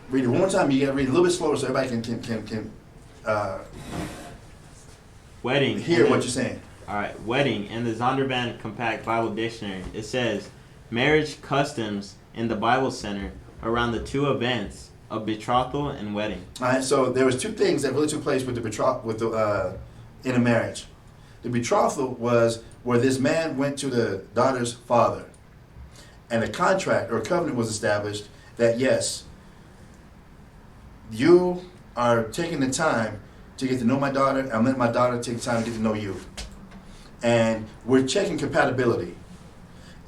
Read it one more time. You gotta read it a little bit slower so everybody can Wedding. hear what you're saying. All right, wedding. In the Zondervan Compact Bible Dictionary, it says marriage customs in the Bible Center around the two events of betrothal and wedding. All right. So there was two things that really took place with in a marriage. The betrothal was where this man went to the daughter's father, and a contract or a covenant was established that yes, you are taking the time to get to know my daughter. I'm letting my daughter take the time to get to know you. And we're checking compatibility.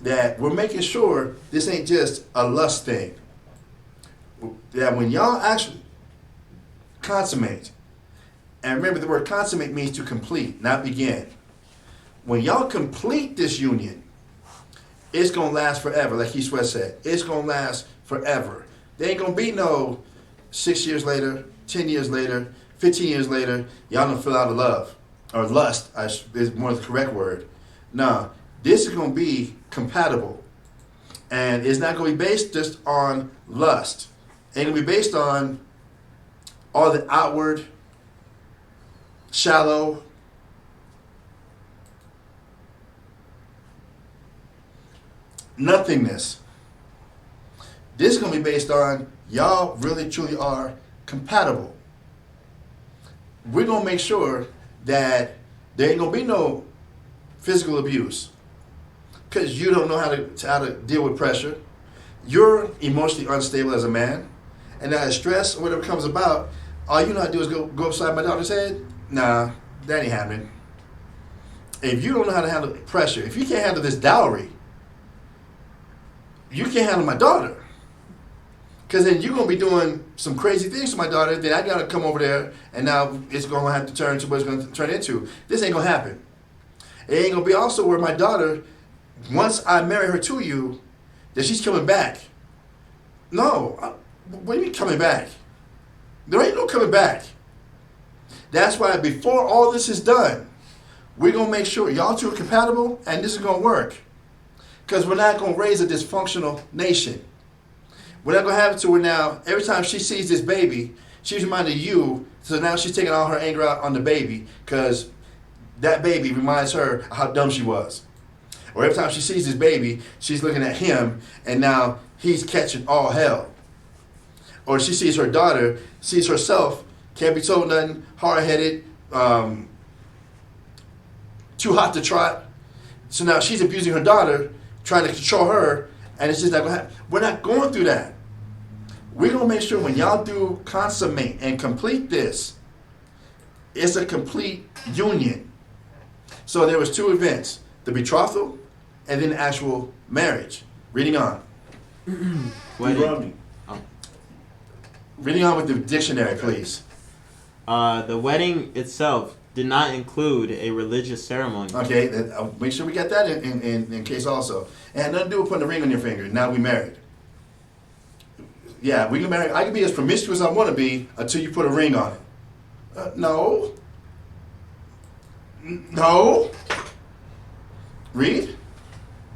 That we're making sure this ain't just a lust thing. That when y'all actually consummate. And remember, the word consummate means to complete, not begin. When y'all complete this union, it's going to last forever, like Keith Sweat said. It's going to last forever. There ain't going to be no 6 years later, 10 years later, 15 years later, y'all don't feel out of love. Or lust, is more the correct word. No, this is going to be compatible. And it's not going to be based just on lust. It's going to be based on all the outward, shallow, nothingness. This is going to be based on y'all really truly are compatible. We're going to make sure that there ain't going to be no physical abuse because you don't know how to deal with pressure. You're emotionally unstable as a man, and that stress or whatever comes about, all you know how to do is go upside my daughter's head. Nah, that ain't happening. If you don't know how to handle pressure, if you can't handle this dowry, you can't handle my daughter. Because then you're going to be doing some crazy things to my daughter. Then I got to come over there, and now it's going to have to turn to what it's going to turn into. This ain't going to happen. It ain't going to be also where my daughter, once I marry her to you, that she's coming back. No. What do you mean coming back? There ain't no coming back. That's why before all this is done, we're going to make sure y'all two are compatible, and this is going to work. Because we're not going to raise a dysfunctional nation. We're not going to have it to where now, every time she sees this baby, she's reminded you, so now she's taking all her anger out on the baby, because that baby reminds her how dumb she was. Or every time she sees this baby, she's looking at him, and now he's catching all hell. Or she sees her daughter, sees herself, can't be told nothing, hard-headed, too hot to trot. So now she's abusing her daughter, trying to control her, and it's just not going to happen. We're not going through that. We're going to make sure when y'all do consummate and complete this, it's a complete union. So there was two events, the betrothal and then the actual marriage. Reading on. Wedding. Reading on with the dictionary, please. The wedding itself did not include a religious ceremony. Okay, make sure we got that in case also. It had nothing to do with putting a ring on your finger. Now we married. Yeah, we can marry. I can be as promiscuous as I want to be until you put a ring on it. No. No. Read.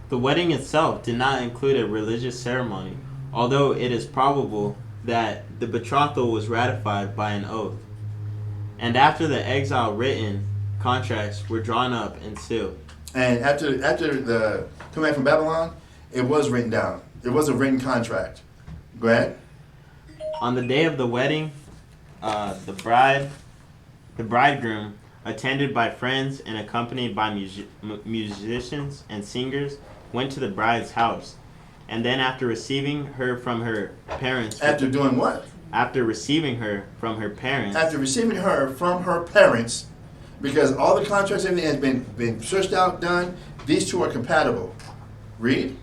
The wedding itself did not include a religious ceremony, although it is probable that the betrothal was ratified by an oath. And after the exile written, contracts were drawn up and sealed. And after the coming back from Babylon, it was written down. It was a written contract. Go ahead. On the day of the wedding, the bridegroom, attended by friends and accompanied by musicians and singers, went to the bride's house. And then after receiving her from her parents... After doing what? After receiving her from her parents... After receiving her from her parents, because all the contracts, everything has been searched out, done, these two are compatible. Read.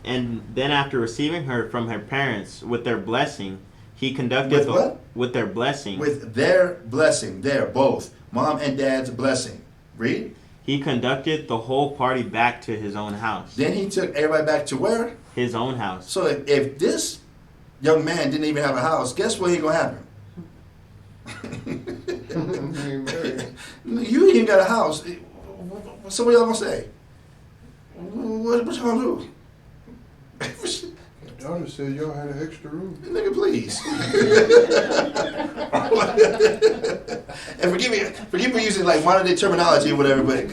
And then after receiving her from her parents with their blessing, he conducted... With what? With their blessing. With their blessing. They're both. Mom and dad's blessing. Read. He conducted the whole party back to his own house. Then he took everybody back to where? His own house. So if this young man didn't even have a house, guess what ain't going to happen? You ain't got a house. So what y'all going to say? What you going to do? Y'all just said y'all had an extra room. Nigga, please. And forgive me for using like modern day terminology or whatever, but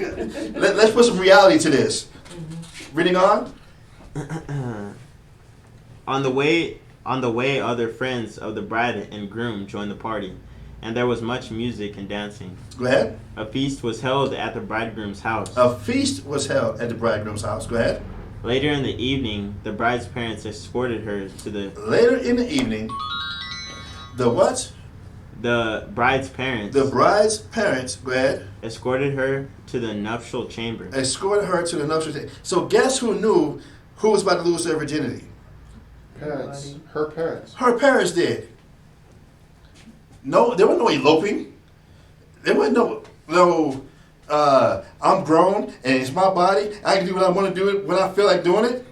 let's put some reality to this. Reading on. On the way, other friends of the bride and groom joined the party, and there was much music and dancing. Go ahead. A feast was held at the bridegroom's house. A feast was held at the bridegroom's house. Go ahead. Later in the evening, the bride's parents escorted her to the... Later in the evening, the what? The bride's parents. The bride's parents, go ahead. Escorted her to the nuptial chamber. Escorted her to the nuptial chamber. So guess who knew who was about to lose their virginity? Parents. Her parents. Her parents did. No, there was no eloping. There was no. I'm grown and it's my body. I can do what I want to do it when I feel like doing it.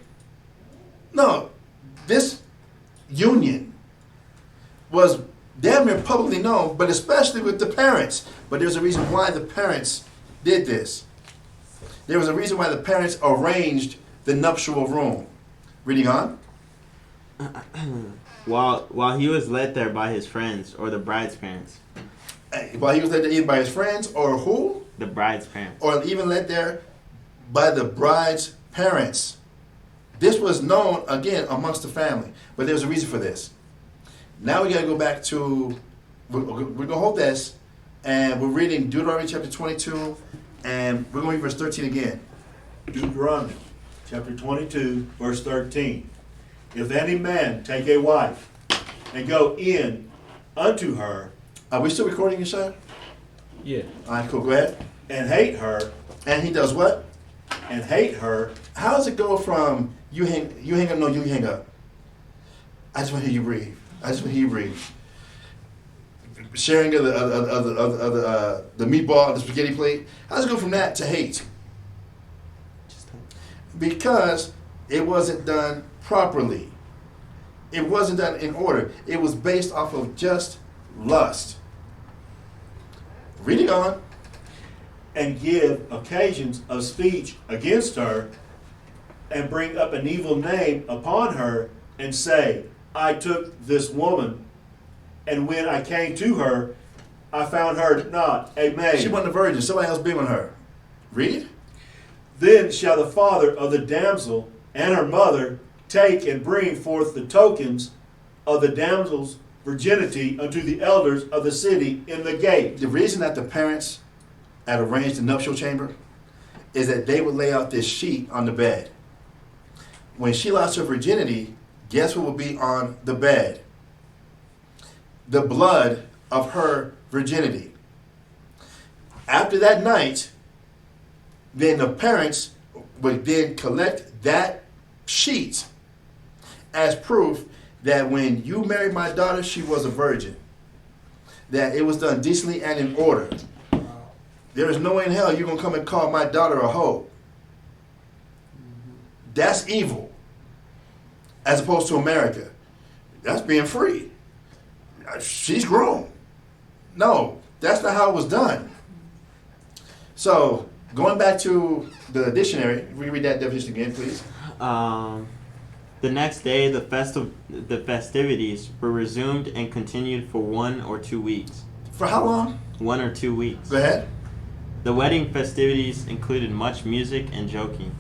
No, this union was damn near publicly known, but especially with the parents. But there's a reason why the parents did this. There was a reason why the parents arranged the nuptial room. Reading on. While he was led there by his friends or the bride's parents. While he was led there either by his friends or who? The bride's parents. Or even led there by the bride's parents. This was known, again, amongst the family. But there's a reason for this. Now we got to go back to, we're going to hold this, and we're reading Deuteronomy chapter 22, and we're going to read verse 13 again. Deuteronomy chapter 22, verse 13. If any man take a wife and go in unto her Are we still recording, you sir? Yeah. All right, cool. Go ahead. and hate her, And he does what? and hate her, How does it go from you hang up, no, you hang up? I just want to hear you breathe. I just want to hear you breathe. Sharing of the meatball, the spaghetti plate. How does it go from that to hate? Because it wasn't done properly. It wasn't done in order. It was based off of just lust. Reading on. and give occasions of speech against her, and bring up an evil name upon her, and say, I took this woman, and when I came to her, I found her not a maid. She wasn't a virgin. Somebody else been on her. Read. Then shall the father of the damsel and her mother take and bring forth the tokens of the damsel's virginity unto the elders of the city in the gate. The reason that the parents had arranged the nuptial chamber is that they would lay out this sheet on the bed. When she lost her virginity, guess what would be on the bed? The blood of her virginity. After that night, then the parents would then collect that sheet as proof that when you married my daughter, she was a virgin. That it was done decently and in order. There is no way in hell you're going to come and call my daughter a hoe. That's evil. As opposed to America. That's being free. She's grown. No, that's not how it was done. So, going back to the dictionary, reread that definition again, please. The next day, the festivities were resumed and continued for 1 or 2 weeks. For how long? 1 or 2 weeks. Go ahead. The wedding festivities included much music and joking.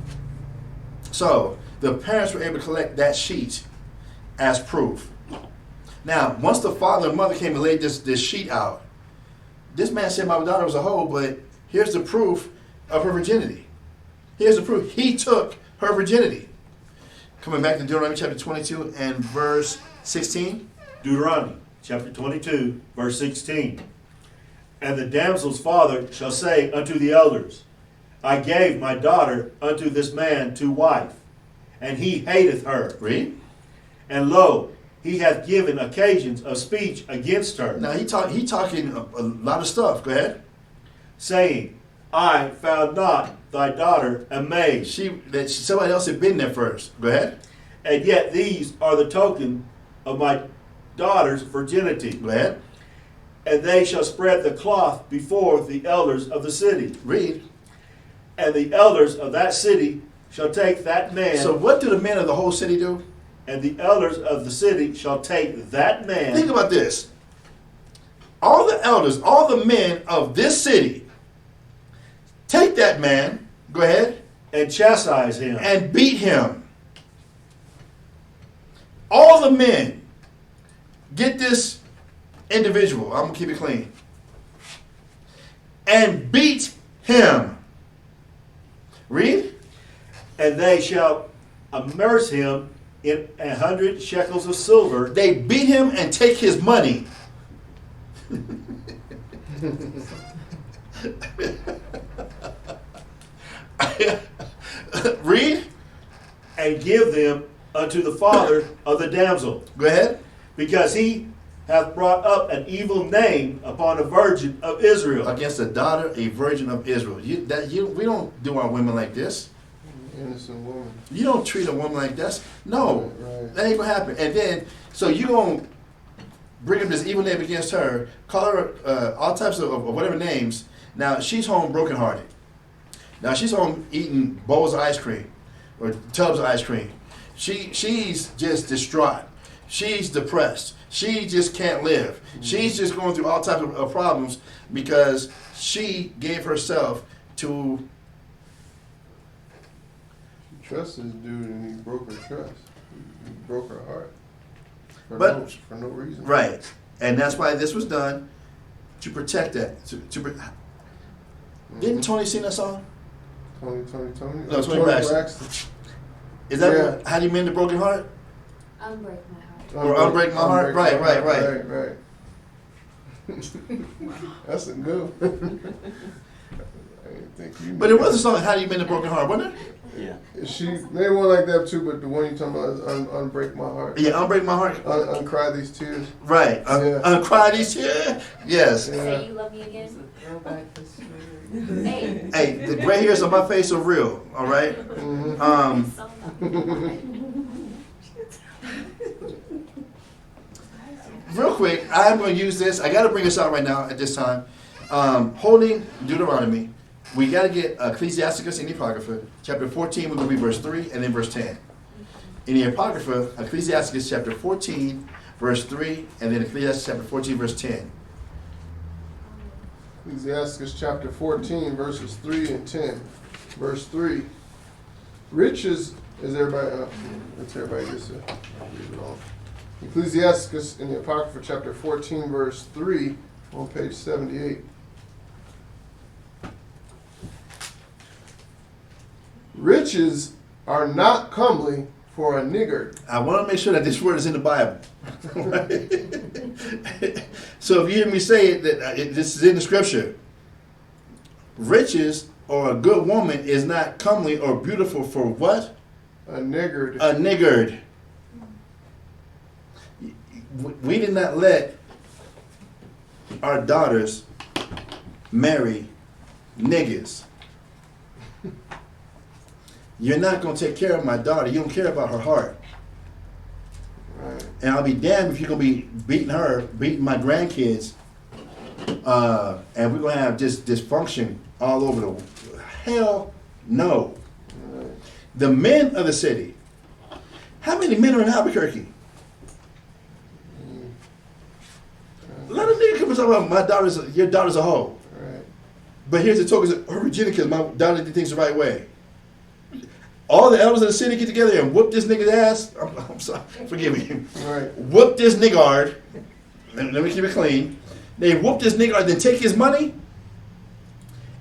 So, the parents were able to collect that sheet as proof. Now, once the father and mother came and laid this sheet out, this man said my daughter was a hoe, but here's the proof of her virginity. Here's the proof. He took her virginity. Coming back to Deuteronomy chapter 22 and verse 16. Deuteronomy chapter 22, verse 16. And the damsel's father shall say unto the elders, I gave my daughter unto this man to wife, and he hateth her. Read. And lo, he hath given occasions of speech against her, Now he talking a lot of stuff. Go ahead. saying, I found not thy daughter a maid. Somebody else had been there first. Go ahead. And yet these are the token of my daughter's virginity. Go ahead. And they shall spread the cloth before the elders of the city. Read. And the elders of that city shall take that man. So what do the men of the whole city do? And the elders of the city shall take that man. Think about this. All the elders, all the men of this city, take that man, go ahead, and chastise him. and beat him. All the men get this individual, I'm going to keep it clean, and beat him. Read. And they shall immerse him in 100 shekels of silver. They beat him and take his money. Read. And give them unto the father of the damsel, Go ahead. because he hath brought up an evil name upon a virgin of Israel. Against a daughter, a virgin of Israel. We don't do our women like this. Innocent woman. You don't treat a woman like this. No, Right. that ain't gonna happen. And then, so you gonna bring up this evil name against her, call her all types of whatever names. Now she's home brokenhearted. Now she's home eating bowls of ice cream or tubs of ice cream. She's just distraught. She's depressed. She just can't live. She's just going through all types of problems because she gave herself to. She trusted this dude and he broke her trust. He broke her heart. But- For no reason. Right. And that's why this was done to protect that. Didn't Tony sing that song? Tony. No, Tony Braxton. Is that Yeah. how do you mend a broken heart? Unbreak my heart. Or unbreak my heart? Right. Right. That's a good one. I didn't think you But knew it was a that. song, How Do You Mend a Broken Heart, wasn't it? Yeah. She made one like that too, but the one you talking about is Unbreak My Heart. Yeah, Unbreak My Heart. Uncry These Tears. Right. Yeah. Uncry these tears. Yes. Yeah. Say you love me again. Hey. Hey, the gray hairs on my face are real, all right? Mhm. So love me. Real quick, I'm going to use this. I got to bring this out right now at this time. Holding Deuteronomy, we got to get Ecclesiasticus in the Apocrypha, chapter 14, we're going to read verse 3 and then verse 10. In the Apocrypha, Ecclesiasticus chapter 14, verse 3, and then Ecclesiasticus chapter 14, verse 10. Ecclesiasticus chapter 14, verses 3 and 10. Verse 3. Riches, is everybody, let's everybody just read it off. Ecclesiasticus in the Apocrypha chapter 14, verse 3, on page 78. Riches are not comely for a niggard. I want to make sure that this word is in the Bible. So if you hear me say it, that this is in the scripture. Riches or a good woman is not comely or beautiful for what? A niggard. A niggard. We did not let our daughters marry niggas. You're not going to take care of my daughter. You don't care about her heart. Right. And I'll be damned if you're going to be beating her, beating my grandkids, and we're going to have just dysfunction all over the... Hell no. Right. The men of the city. How many men are in Albuquerque? Let a nigga come and talk about my daughter's, your daughter's a hoe. Right. But here's the token, her virginity because my daughter did things the right way. All the elders of the city get together and whoop this nigga's ass. I'm sorry, forgive me. Right. Whoop this niggard. And let me keep it clean. They whoop this niggard, then take his money,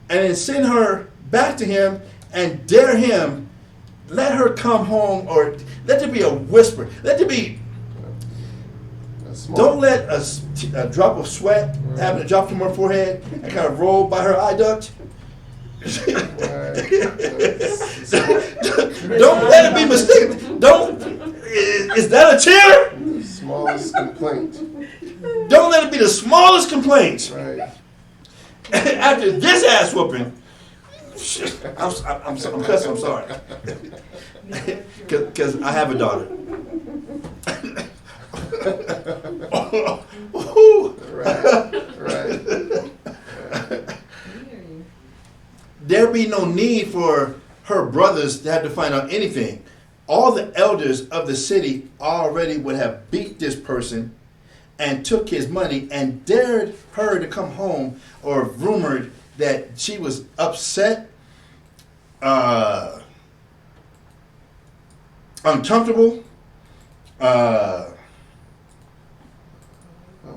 and then send her back to him and dare him. Let her come home, or let there be a whisper. Let there be. That's smart. Don't let a drop of sweat happen to drop from her forehead and kind of roll by her eye duct. Don't let it be mistaken. Don't. Is that a tear? Smallest complaint. Don't let it be the smallest complaint. Right. After this ass whooping, I'm cussing. I'm sorry, because I have a daughter. Right. There be no need for her brothers to have to find out anything. All the elders of the city already would have beat this person and took his money and dared her to come home, or rumored that she was upset, uncomfortable, Not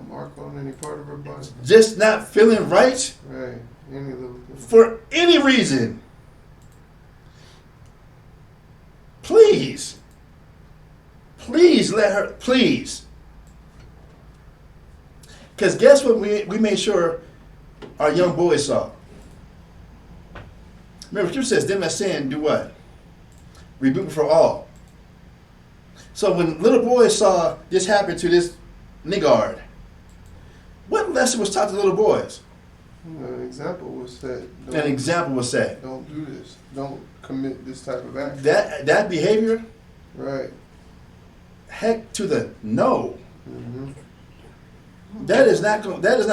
mark on any part of her body. just not feeling right Right. Any little thing. for any reason. Please let her, please. Because guess what we made sure our young boys saw? Remember, Scripture says, them that sin do what? Rebuke for all. So when little boys saw this happen to this niggard, lesson was taught to little boys? An example was said. An example was set. Don't do this. Don't commit this type of act. That behavior, Right. heck to the no. Hmm. That is not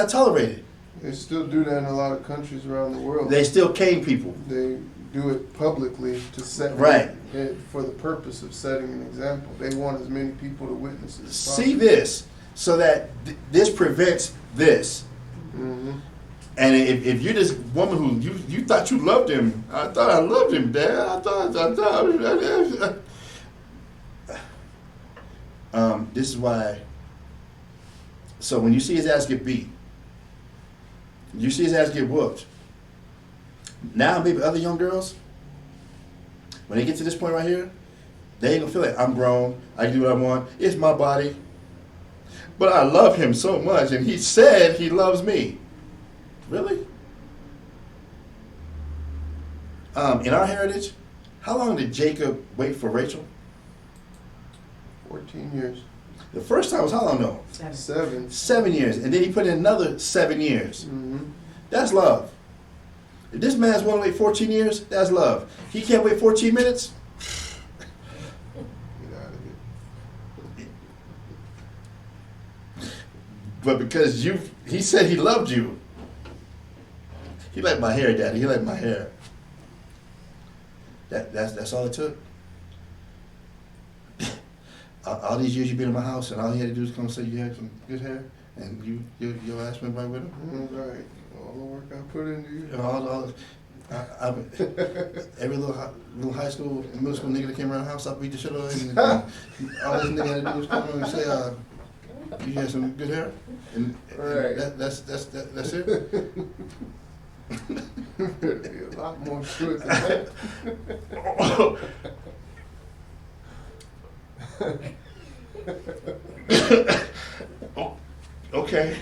tolerated. They still do that in a lot of countries around the world. They still cane people. They do it publicly to set Right. it for the purpose of setting an example. They want as many people to witness as possible. See this, so that this prevents this. Hmm. And if you're this woman who you thought you loved him, I thought I loved him, Dad. I thought. This is why. So when you see his ass get beat, you see his ass get whooped. Now maybe other young girls, when they get to this point right here, they ain't gonna feel like I'm grown. I can do what I want. It's my body. But I love him so much, and he said he loves me. Really? In our heritage, how long did Jacob wait for Rachel? 14 years. The first time was how long though? 7. 7 years. And then he put in another 7 years. Hmm. That's love. If this man's willing to wait 14 years, that's love. He can't wait 14 minutes? Get out of here. But because he said he loved you. He liked my hair, Daddy. He liked my hair. That's all it took. All these years you've been in my house, and all he had to do was come and say you had some good hair, and your ass went right with him. Right. All the work I put into you. And every little high school and middle school nigga that came around the house, I beat the shit out of him. And all this nigga had to do was come around and say, "You had some good hair," and Right. that's it. There'd be a lot more to it than that. Okay.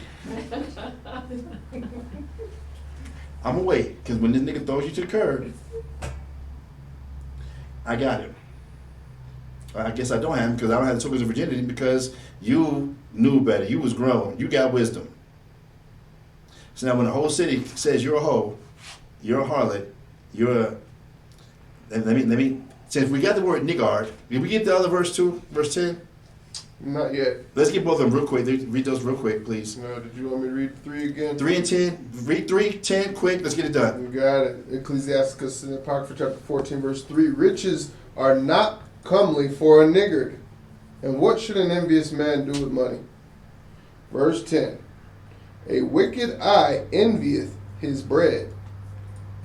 I'm gonna wait, because when this nigga throws you to the curb, I got him. I guess I don't have him because I don't have the tokens of virginity because you knew better. You was grown. You got wisdom. So now when the whole city says you're a hoe, you're a harlot, you're a... Let me, since we got the word niggard, did we get the other verse too? Verse 10? Not yet. Let's get both of them real quick. Read those real quick, please. Did you want me to read 3 again? 3 and 10. Read 3, 10, quick. Let's get it done. You got it. Ecclesiasticus in the Apocrypha chapter 14, verse 3. Riches are not comely for a niggard. And what should an envious man do with money? Verse 10. A wicked eye envieth his bread,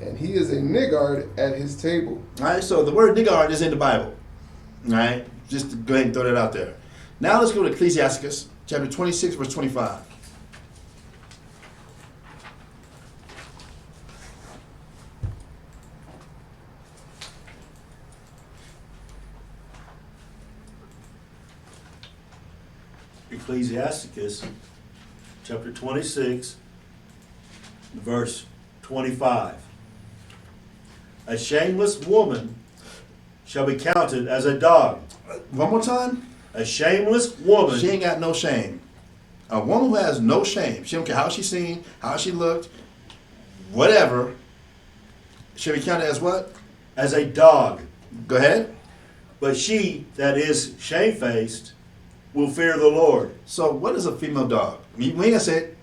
and he is a niggard at his table. All right, so the word niggard is in the Bible. All right, just to go ahead and throw that out there. Now let's go to Ecclesiasticus chapter 26, verse 25. Ecclesiasticus chapter 26, verse 25. A shameless woman shall be counted as a dog. One more time. A shameless woman. She ain't got no shame. A woman who has no shame. She don't care how she seen, how she looked, whatever. Should be counted as what? As a dog. Go ahead. But she that is shamefaced will fear the Lord. So what is a female dog? We ain't gonna say it.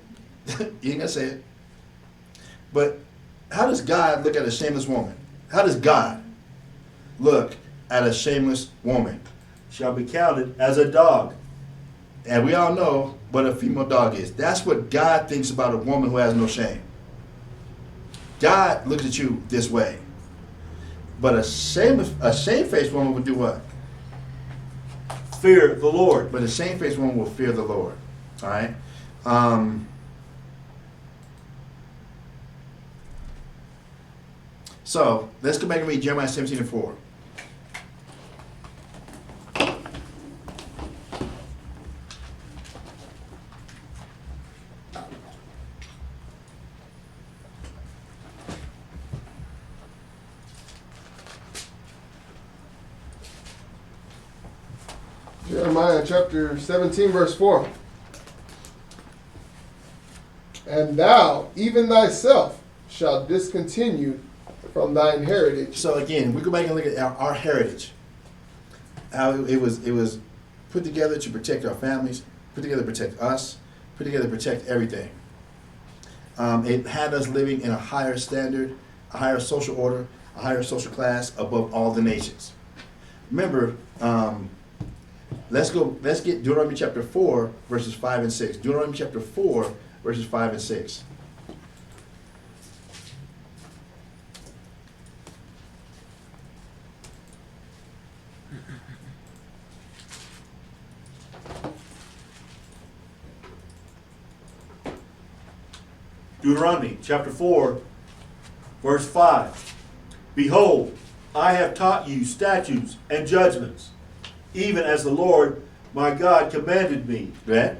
You ain't gonna say it. But how does God look at a shameless woman? How does God look at a shameless woman? Shall be counted as a dog. And we all know what a female dog is. That's what God thinks about a woman who has no shame. God looks at you this way. But a shamefaced woman would do what? Fear the Lord. But a shamefaced woman will fear the Lord. All right? So let's go back and read Jeremiah 17 and 4. Jeremiah chapter 17, verse 4. And thou, even thyself, shalt discontinue from thine heritage. So again, we go back and look at our heritage. How it was put together to protect our families, put together to protect us, put together to protect everything. It had us living in a higher standard, a higher social order, a higher social class above all the nations. Remember, let's get Deuteronomy chapter 4, verses 5 and 6. Deuteronomy chapter 4, verses 5 and 6. Deuteronomy chapter 4, verse 5. Behold, I have taught you statutes and judgments, even as the Lord my God commanded me, Right?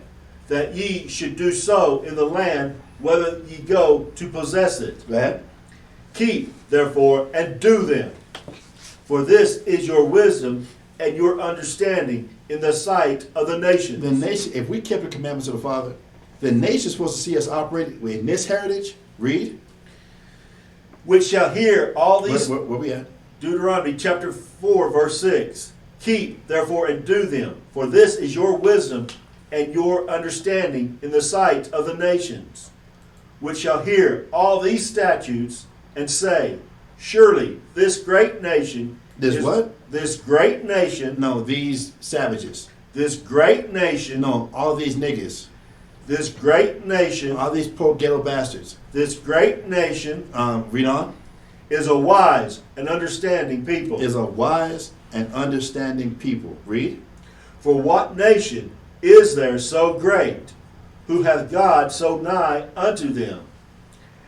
that ye should do so in the land whither ye go to possess it. Right? Keep, therefore, and do them. For this is your wisdom and your understanding in the sight of the nations. The nation, if we kept the commandments of the Father, the nation is supposed to see us operate in this heritage. Read. Which shall hear all these. Where we at? Deuteronomy chapter 4, verse 6. Keep, therefore, and do them, for this is your wisdom and your understanding in the sight of the nations, which shall hear all these statutes and say, surely this great nation This is what? This great nation. No, these savages. This great nation. No, all these niggas. This great nation. All these poor ghetto bastards. This great nation Read on. is a wise and understanding people. Is a wise and understanding people. Read. For what nation is there so great, who hath God so nigh unto them,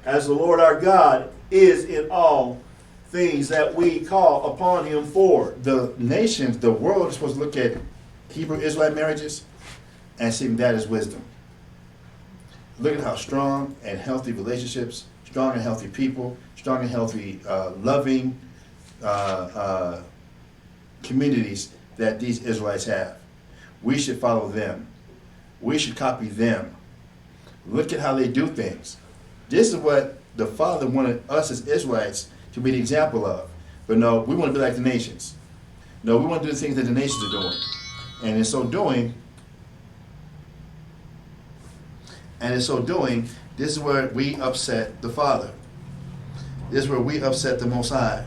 as the Lord our God is in all things that we call upon him for? The nations, the world is supposed to look at Hebrew Israelite marriages and see that as wisdom. Look at how strong and healthy relationships, strong and healthy people, strong and healthy, loving communities that these Israelites have. We should follow them. We should copy them. Look at how they do things. This is what the Father wanted us as Israelites to be the example of. But no, we want to be like the nations. No, we want to do the things that the nations are doing. And in so doing, this is where we upset the Father. This is where we upset the Most High.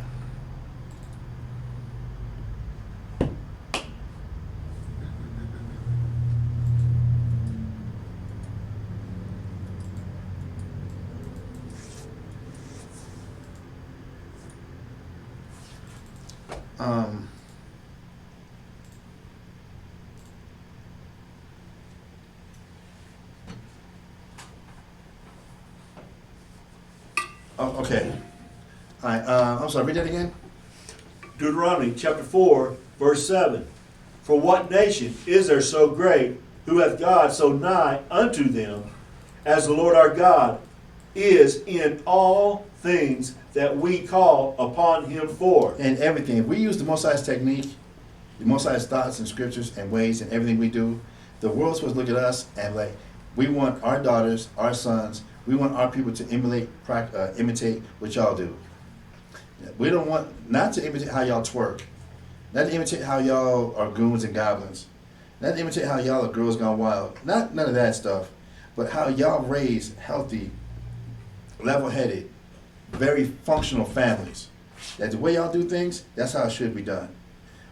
Okay. All right. I'm sorry. Read that again. Deuteronomy chapter 4, verse 7. For what nation is there so great, who hath God so nigh unto them, as the Lord our God is in all things that we call upon him for? And everything. If we use the Most High's technique, the Most High's thoughts and scriptures and ways and everything we do, the world's supposed to look at us and like, we want our daughters, our sons, we want our people to imitate what y'all do. We don't want, not to imitate how y'all twerk, not to imitate how y'all are goons and goblins, not to imitate how y'all are girls gone wild, none of that stuff, but how y'all raise healthy, level-headed, very functional families. That the way y'all do things, that's how it should be done.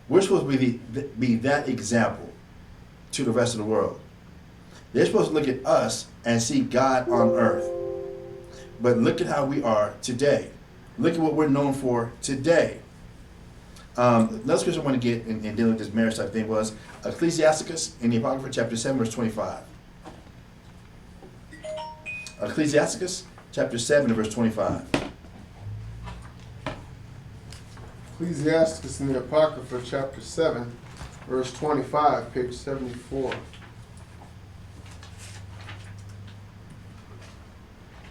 We're supposed to be that example to the rest of the world. They're supposed to look at us and see God on earth. But look at how we are today. Look at what we're known for today. Another scripture I want to get in dealing with this marriage type thing was Ecclesiasticus in the Apocrypha chapter 7 verse 25. Ecclesiasticus chapter 7 verse 25. Ecclesiasticus in the Apocrypha, chapter 7, verse 25, page 74.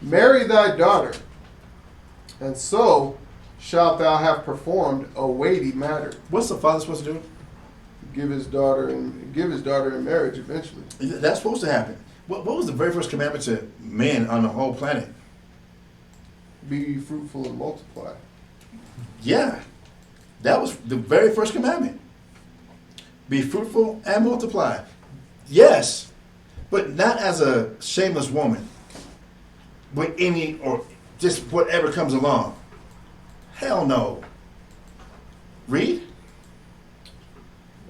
Marry thy daughter, and so shalt thou have performed a weighty matter. What's the father supposed to do? Give his daughter in marriage eventually. That's supposed to happen. What was the very first commandment to men on the whole planet. Be fruitful and multiply. Yeah, that was the very first commandment. Be fruitful and multiply. Yes, but not as a shameless woman with any or just whatever comes along. Hell no. Read.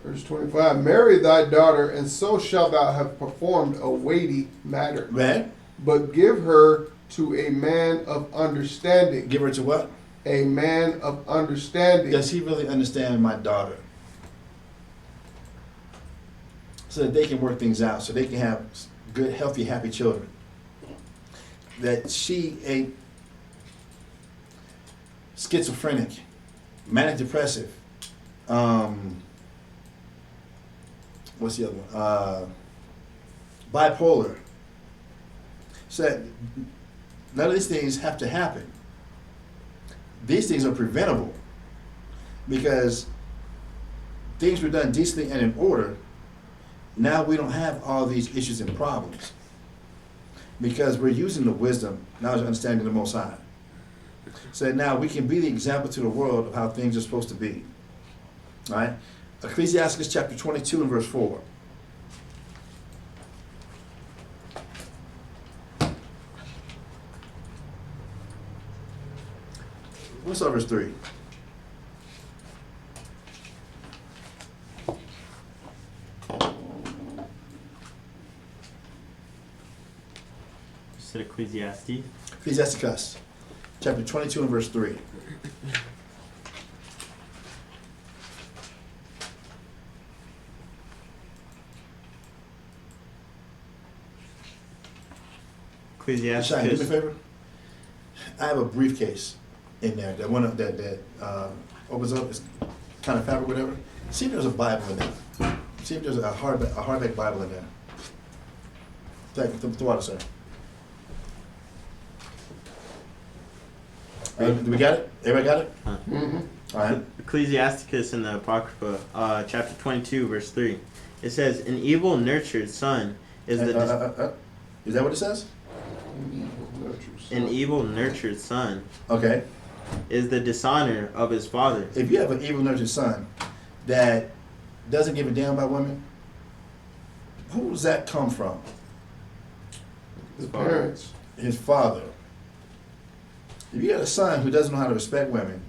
Verse 25, marry thy daughter, and so shalt thou have performed a weighty matter. Man, But give her to a man of understanding. give her to what? A man of understanding. Does he really understand my daughter? So that they can work things out, so they can have good, healthy, happy children. That she ain't schizophrenic, manic depressive, what's the other one? Bipolar. So that none of these things have to happen. These things are preventable because things were done decently and in order. Now we don't have all these issues and problems because we're using the wisdom, knowledge, and understanding of the Most High. So now we can be the example to the world of how things are supposed to be. All right? Ecclesiastes chapter 22 and verse 4. What's up, verse 3? Said Ecclesiastes. Ecclesiasticus chapter 22 and verse 3. Shine, do me a Ecclesiastes. favor. I have a briefcase in there that one of that opens up. It's kind of fabric, whatever. See if there's a Bible in there. See if there's a hardback Bible in there. Thank you. The water, sir. Do we got it? Everybody got it? Mm-hmm. All right. Ecclesiasticus in the Apocrypha, chapter 22, verse 3. It says, an evil nurtured son is the Is that what it says? an evil nurtured son Okay. is the dishonor of his father. If you have an evil nurtured son that doesn't give a damn about women, who does that come from? The parents. His father. If you got a son who doesn't know how to respect women,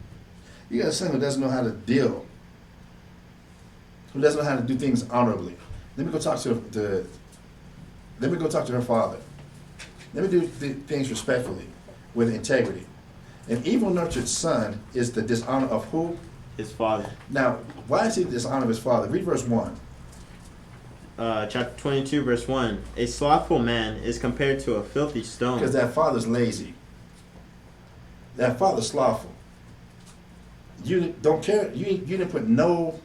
you got a son who doesn't know how to deal, who doesn't know how to do things honorably. Let me go talk to her father. Let me do things respectfully, with integrity. An evil nurtured son is the dishonor of who? His father. Now, why is he the dishonor of his father? Read verse 1. Chapter 22, verse 1. A slothful man is compared to a filthy stone. Because that father's lazy. That father's slothful. You don't care. You didn't put no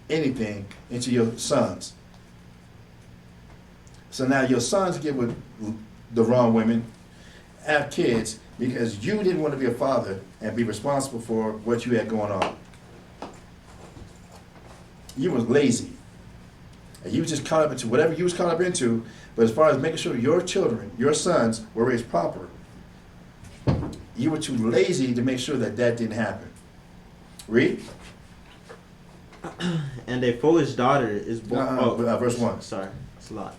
anything into your sons. So now your sons get with the wrong women, have kids, because you didn't want to be a father and be responsible for what you had going on. You was lazy. And you was just caught up into whatever you was caught up into, but as far as making sure your children, your sons, were raised proper, you were too lazy to make sure that didn't happen. Read. And a foolish daughter is born. Verse 1. Sorry, that's a lot.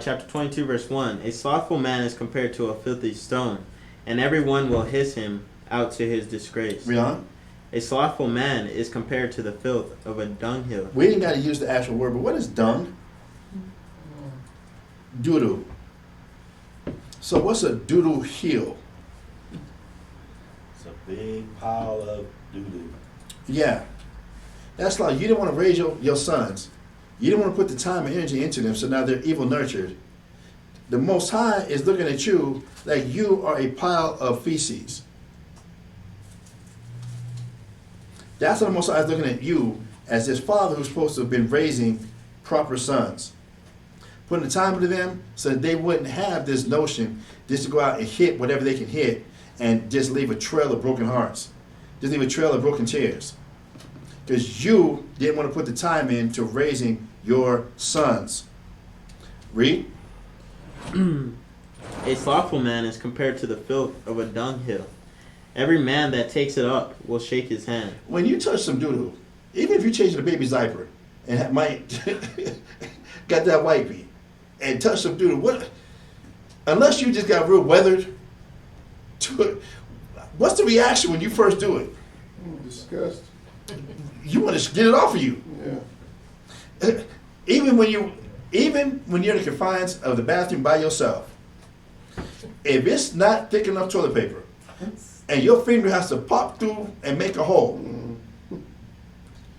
Chapter 22, verse 1. A slothful man is compared to a filthy stone, and everyone will hiss him out to his disgrace. Read on. A slothful man is compared to the filth of a dunghill. We ain't got to use the actual word, but what is dung? Doodoo. So what's a doodoo heel? It's a big pile of doo-doo. Yeah. That's like you didn't want to raise your sons. You didn't want to put the time and energy into them, so now they're evil nurtured. The Most High is looking at you like you are a pile of feces. That's what the Most High is looking at you as this father who's supposed to have been raising proper sons. Putting the time into them so that they wouldn't have this notion just to go out and hit whatever they can hit and just leave a trail of broken hearts. Just leave a trail of broken tears. Because you didn't want to put the time into raising your sons. Read. A slothful man is compared to the filth of a dunghill. Every man that takes it up will shake his hand. When you touch some doo-doo, even if you change the baby's diaper and might got that wipey and touch some doo-doo, what? Unless you just got real weathered to it, what's the reaction when you first do it? Disgust. You want to get it off of you. Yeah. Even when you're in the confines of the bathroom by yourself, if it's not thick enough toilet paper, and your finger has to pop through and make a hole,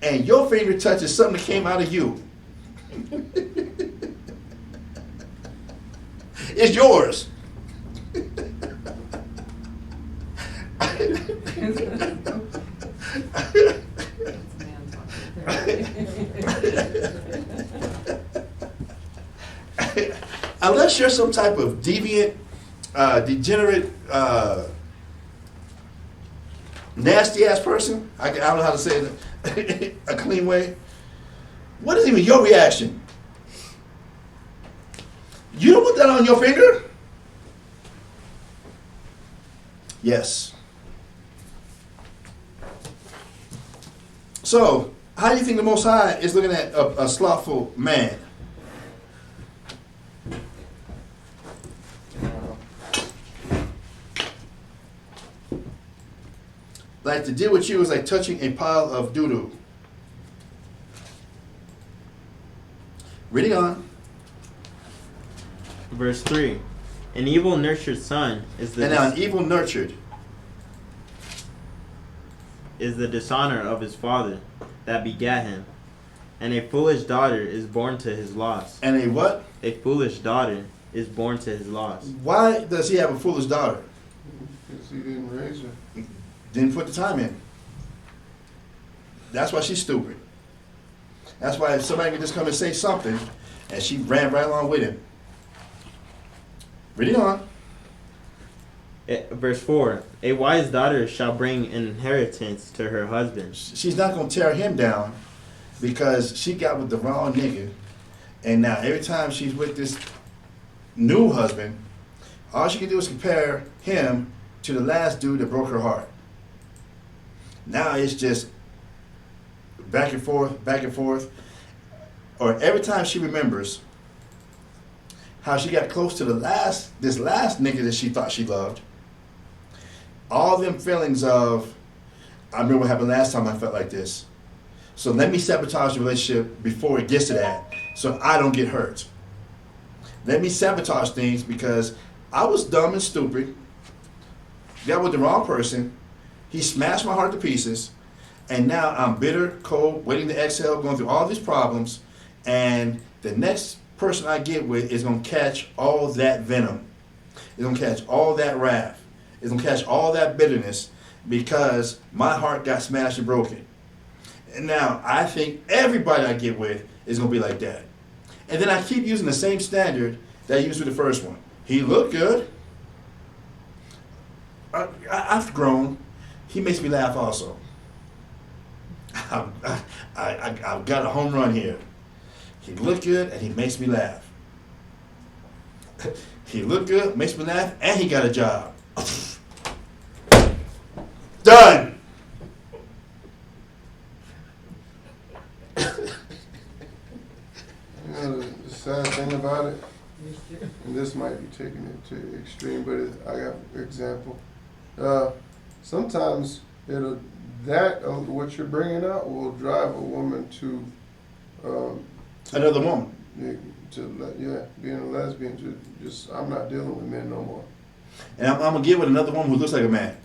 and your finger touches something that came out of you, it's yours. Unless you're some type of deviant, degenerate, nasty ass person, I don't know how to say it a clean way. What is even your reaction? You don't put that on your finger? Yes. So, how do you think the Most High is looking at a slothful man? Like, to deal with you is like touching a pile of doo-doo. Reading on. Verse 3. An evil nurtured son is And now an evil nurtured. is the dishonor of his father that begat him, and a foolish daughter is born to his loss. And a what? A foolish daughter is born to his loss. Why does he have a foolish daughter? Because he didn't raise her. Didn't put the time in. That's why she's stupid. That's why if somebody could just come and say something, and she ran right along with him. Reading on. Verse 4. A wise daughter shall bring an inheritance to her husband. She's not going to tear him down because she got with the wrong nigga. And now every time she's with this new husband, all she can do is compare him to the last dude that broke her heart. Now it's just back and forth, back and forth. Or every time she remembers how she got close to this last nigga that she thought she loved, all them feelings of, I remember what happened last time I felt like this. So let me sabotage the relationship before it gets to that so I don't get hurt. Let me sabotage things because I was dumb and stupid, got with the wrong person, he smashed my heart to pieces, and now I'm bitter, cold, waiting to exhale, going through all these problems, and the next person I get with is going to catch all that venom. It's going to catch all that wrath. It's going to catch all that bitterness because my heart got smashed and broken. And now I think everybody I get with is going to be like that. And then I keep using the same standard that I used with the first one. He looked good. I've grown. He makes me laugh also. I've got a home run here. He looked good and he makes me laugh. He looked good, makes me laugh, and he got a job. Done. You know, the sad thing about it, and this might be taking it to extreme, but I got an example. Sometimes what you're bringing out will drive a woman to Another woman. being a lesbian. To just, I'm not dealing with men no more. And I'm going to get with another woman who looks like a man.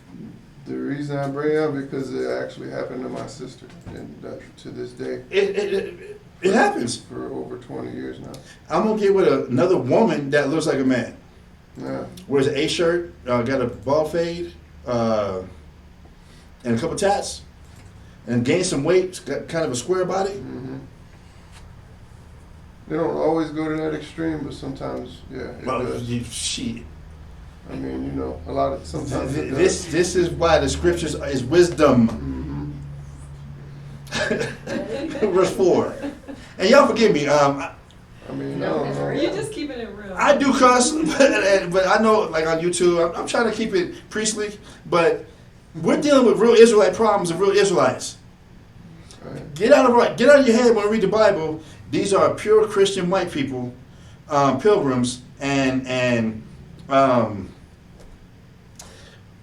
The reason I bring it up because it actually happened to my sister, and to this day, It happens. for over 20 years now. I'm going to get with another woman that looks like a man. Yeah. Wears an A-shirt, got a bald fade, and a couple tats, and gained some weight, got kind of a square body. Mm-hmm. They don't always go to that extreme, but sometimes, yeah, it Well, does. shit. I mean, you know, sometimes it does. This is why the scriptures is wisdom. Mm-hmm. Verse 4. And y'all forgive me. I mean, I don't know. You're just keeping it real. I do cuss, but I know, like on YouTube, I'm trying to keep it priestly, but we're dealing with real Israelite problems and real Israelites. Right. Get out of your head when we read the Bible. These are pure Christian white people, pilgrims, and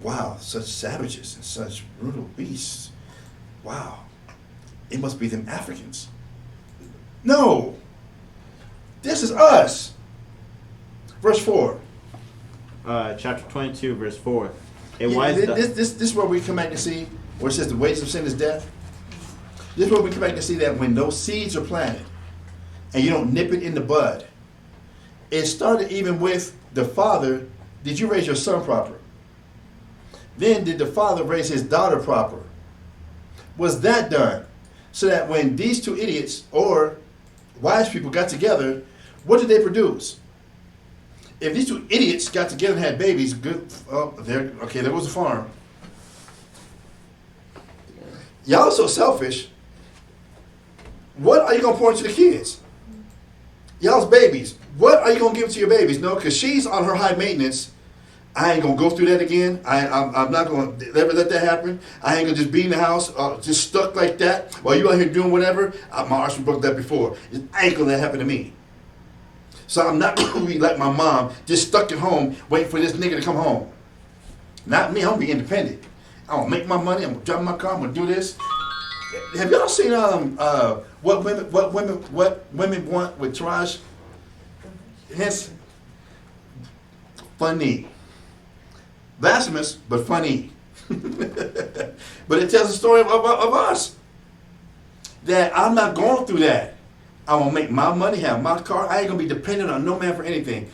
wow, such savages and such brutal beasts. Wow, it must be them Africans. No, this is us. Verse 4. Chapter 22, verse 4. A Yeah, wise this is where we come back to see where it says the wages of sin is death. This is where we come back to see that when those seeds are planted and you don't nip it in the bud, it started even with the father. Did you raise your son proper? Then did the father raise his daughter proper? Was that done? So that when these two idiots or wise people got together, what did they produce? If these two idiots got together and had babies, good. Oh, there. Okay, there was a farm. Y'all so selfish. What are you gonna pour into the kids? Y'all's babies. What are you gonna give to your babies? No, because she's on her high maintenance. I ain't gonna go through that again. I'm not gonna ever let that happen. I ain't gonna just be in the house, just stuck like that while you out here doing whatever. My arch broke that before. I ain't gonna let that happen to me. So I'm not gonna be like my mom, just stuck at home waiting for this nigga to come home. Not me. I'm gonna be independent. I'm gonna make my money. I'm gonna drive my car. I'm gonna do this. Have y'all seen what women want with Taraj? Hence, funny, blasphemous, but funny. But it tells a story of us that I'm not going through that. I'm gonna make my money, have my car. I ain't gonna be dependent on no man for anything,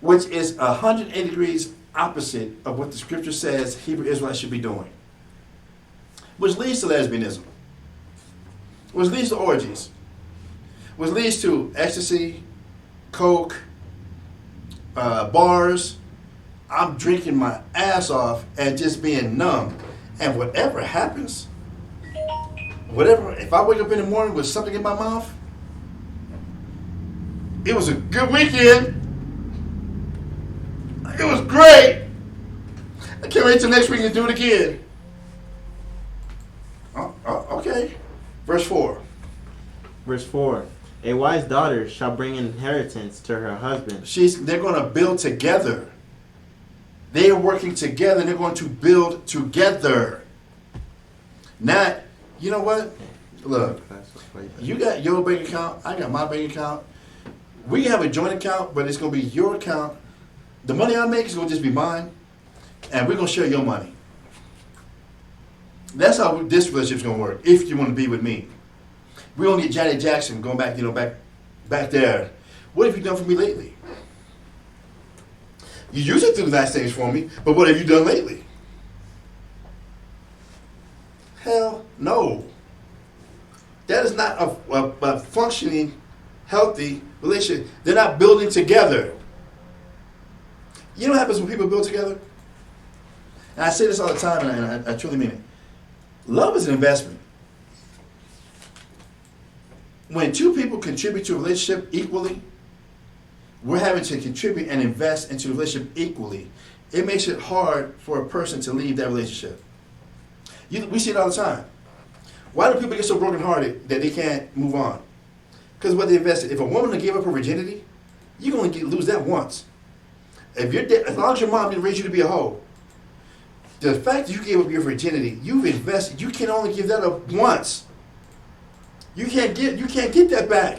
which is 180 degrees opposite of what the scripture says Hebrew Israelites should be doing, which leads to lesbianism, which leads to orgies, which leads to ecstasy, coke, bars. I'm drinking my ass off and just being numb. And whatever happens, if I wake up in the morning with something in my mouth, it was a good weekend. It was great. I can't wait till next week to do it again. Okay. Verse 4. Verse 4. A wise daughter shall bring inheritance to her husband. They're going to build together. They are working together. They're going to build together. Not, you know what? Look, you got your bank account. I got my bank account. We have a joint account, but it's going to be your account. The money I make is going to just be mine, and we're going to share your money. That's how this relationship's going to work, if you want to be with me. We're going to get Janet Jackson going back, back there. What have you done for me lately? You usually do nice things for me, but what have you done lately? Hell no. That is not a functioning, healthy relationship. They're not building together. You know what happens when people build together? And I say this all the time, and I truly mean it. Love is an investment. When two people contribute to a relationship equally, we're having to contribute and invest into the relationship equally. It makes it hard for a person to leave that relationship. We see it all the time. Why do people get so brokenhearted that they can't move on? Because what they invested. If a woman gave up her virginity, you're going to lose that once. If you're dead, as long as your mom didn't raise you to be a hoe, the fact that you gave up your virginity, you've invested. You can only give that up once. You can't get that back.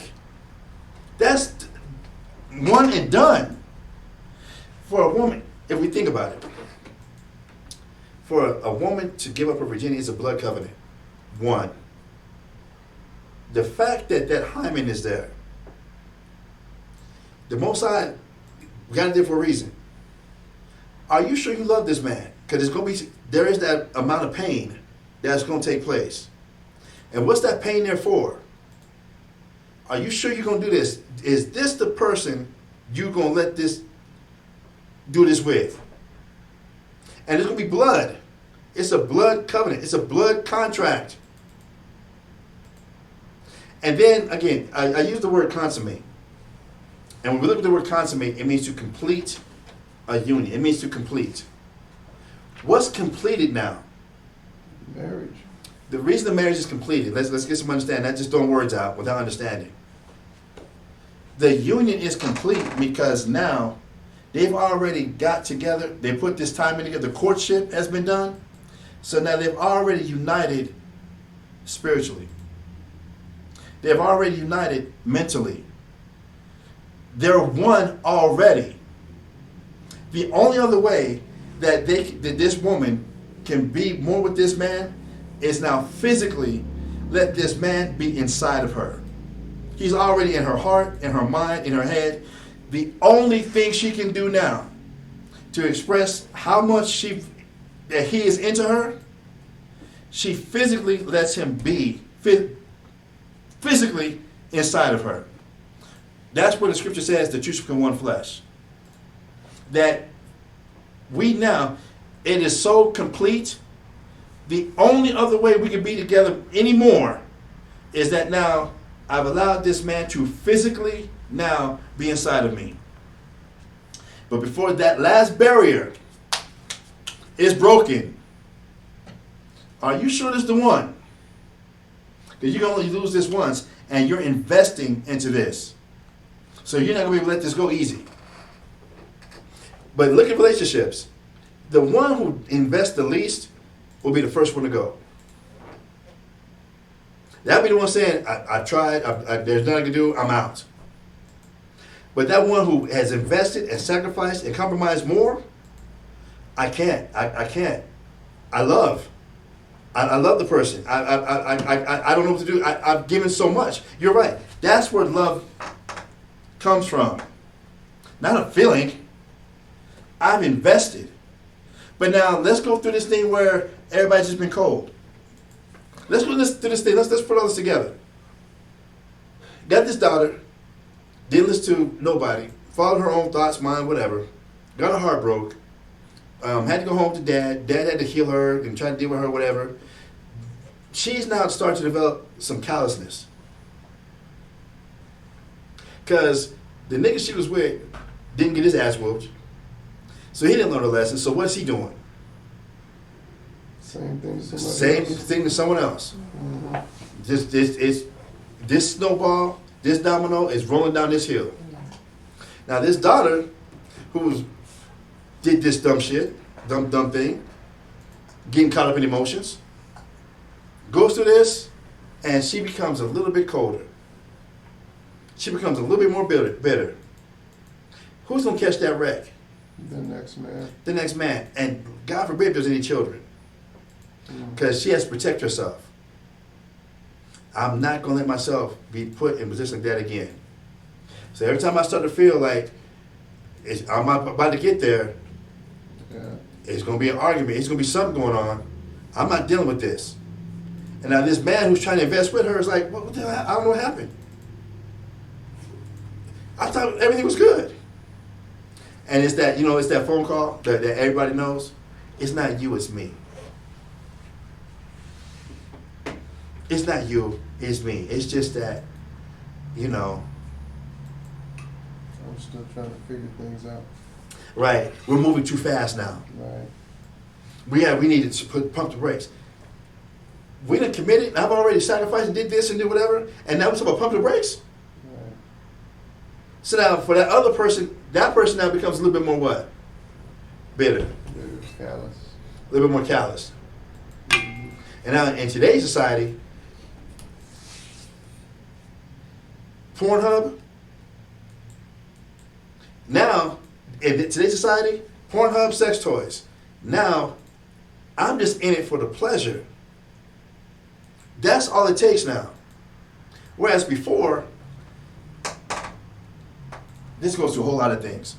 That's one and done. For a woman, if we think about it, for a woman to give up her virginity is a blood covenant. One. The fact that hymen is there, the Most High got it there for a reason. Are you sure you love this man? Because there is that amount of pain that's going to take place. And what's that pain there for? Are you sure you're going to do this? Is this the person you're going to let do this with? And it's going to be blood. It's a blood covenant. It's a blood contract. And then, again, I use the word consummate. And when we look at the word consummate, it means to complete a union. It means to complete. What's completed now? Marriage. The reason the marriage is completed, let's get some understanding, not just throwing words out without understanding. The union is complete because now they've already got together. They put this time in together. The courtship has been done. So now they've already united spiritually. They've already united mentally. They're one already. The only other way that this woman can be more with this man is now physically let this man be inside of her. He's already in her heart, in her mind, in her head. The only thing she can do now to express how much that he is into her, she physically lets him be physically inside of her. That's where the scripture says that you should become one flesh. That we now, it is so complete. The only other way we can be together anymore is that now I've allowed this man to physically now be inside of me. But before that last barrier is broken, are you sure this is the one? Because you can only lose this once, and you're investing into this. So you're not going to be able to let this go easy. But look at relationships. The one who invests the least will be the first one to go. That'll be the one saying, I tried, there's nothing I can do, I'm out. But that one who has invested and sacrificed and compromised more, I can't. I can't. I love the person. I don't know what to do. I've given so much. You're right. That's where love comes from. Not a feeling. I've invested. But now let's go through this thing where everybody's just been cold. Let's go through this thing. Let's put all this together. Got this daughter. Didn't listen to nobody. Followed her own thoughts, mind, whatever. Got her heart broke. Had to go home to dad. Dad had to heal her and try to deal with her, whatever. She's now starting to develop some callousness. Because the nigga she was with didn't get his ass whooped. So he didn't learn a lesson. So what's he doing? Same thing to somebody Same else. thing to someone else. Mm-hmm. This snowball, this domino is rolling down this hill. Now this daughter, who did this dumb shit, dumb thing, getting caught up in emotions, goes through this, and she becomes a little bit colder. She becomes a little bit more bitter. Who's gonna catch that wreck? The next man. The next man. And God forbid if there's any children. Because she has to protect herself. I'm not going to let myself be put in a position like that again. So every time I start to feel like I'm about to get there, Yeah. it's going to be an argument. It's going to be something going on. I'm not dealing with this. And now this man who's trying to invest with her is like, what the hell? I don't know what happened. I thought everything was good. And it's that, it's that phone call that everybody knows. It's not you, it's me. It's not you, it's me. It's just that, I'm still trying to figure things out. right, we're moving too fast now. Right. We needed to pump the brakes. We done committed, and I've already sacrificed and did this and did whatever, and now we're talking about pump the brakes? Right. So now for that other person, that person now becomes a little bit more what? Bitter. Bitter, callous. A little bit more callous. And now in today's society, Pornhub, now in today's society, Pornhub, sex toys. Now, I'm just in it for the pleasure. That's all it takes now. Whereas before, this goes to a whole lot of things.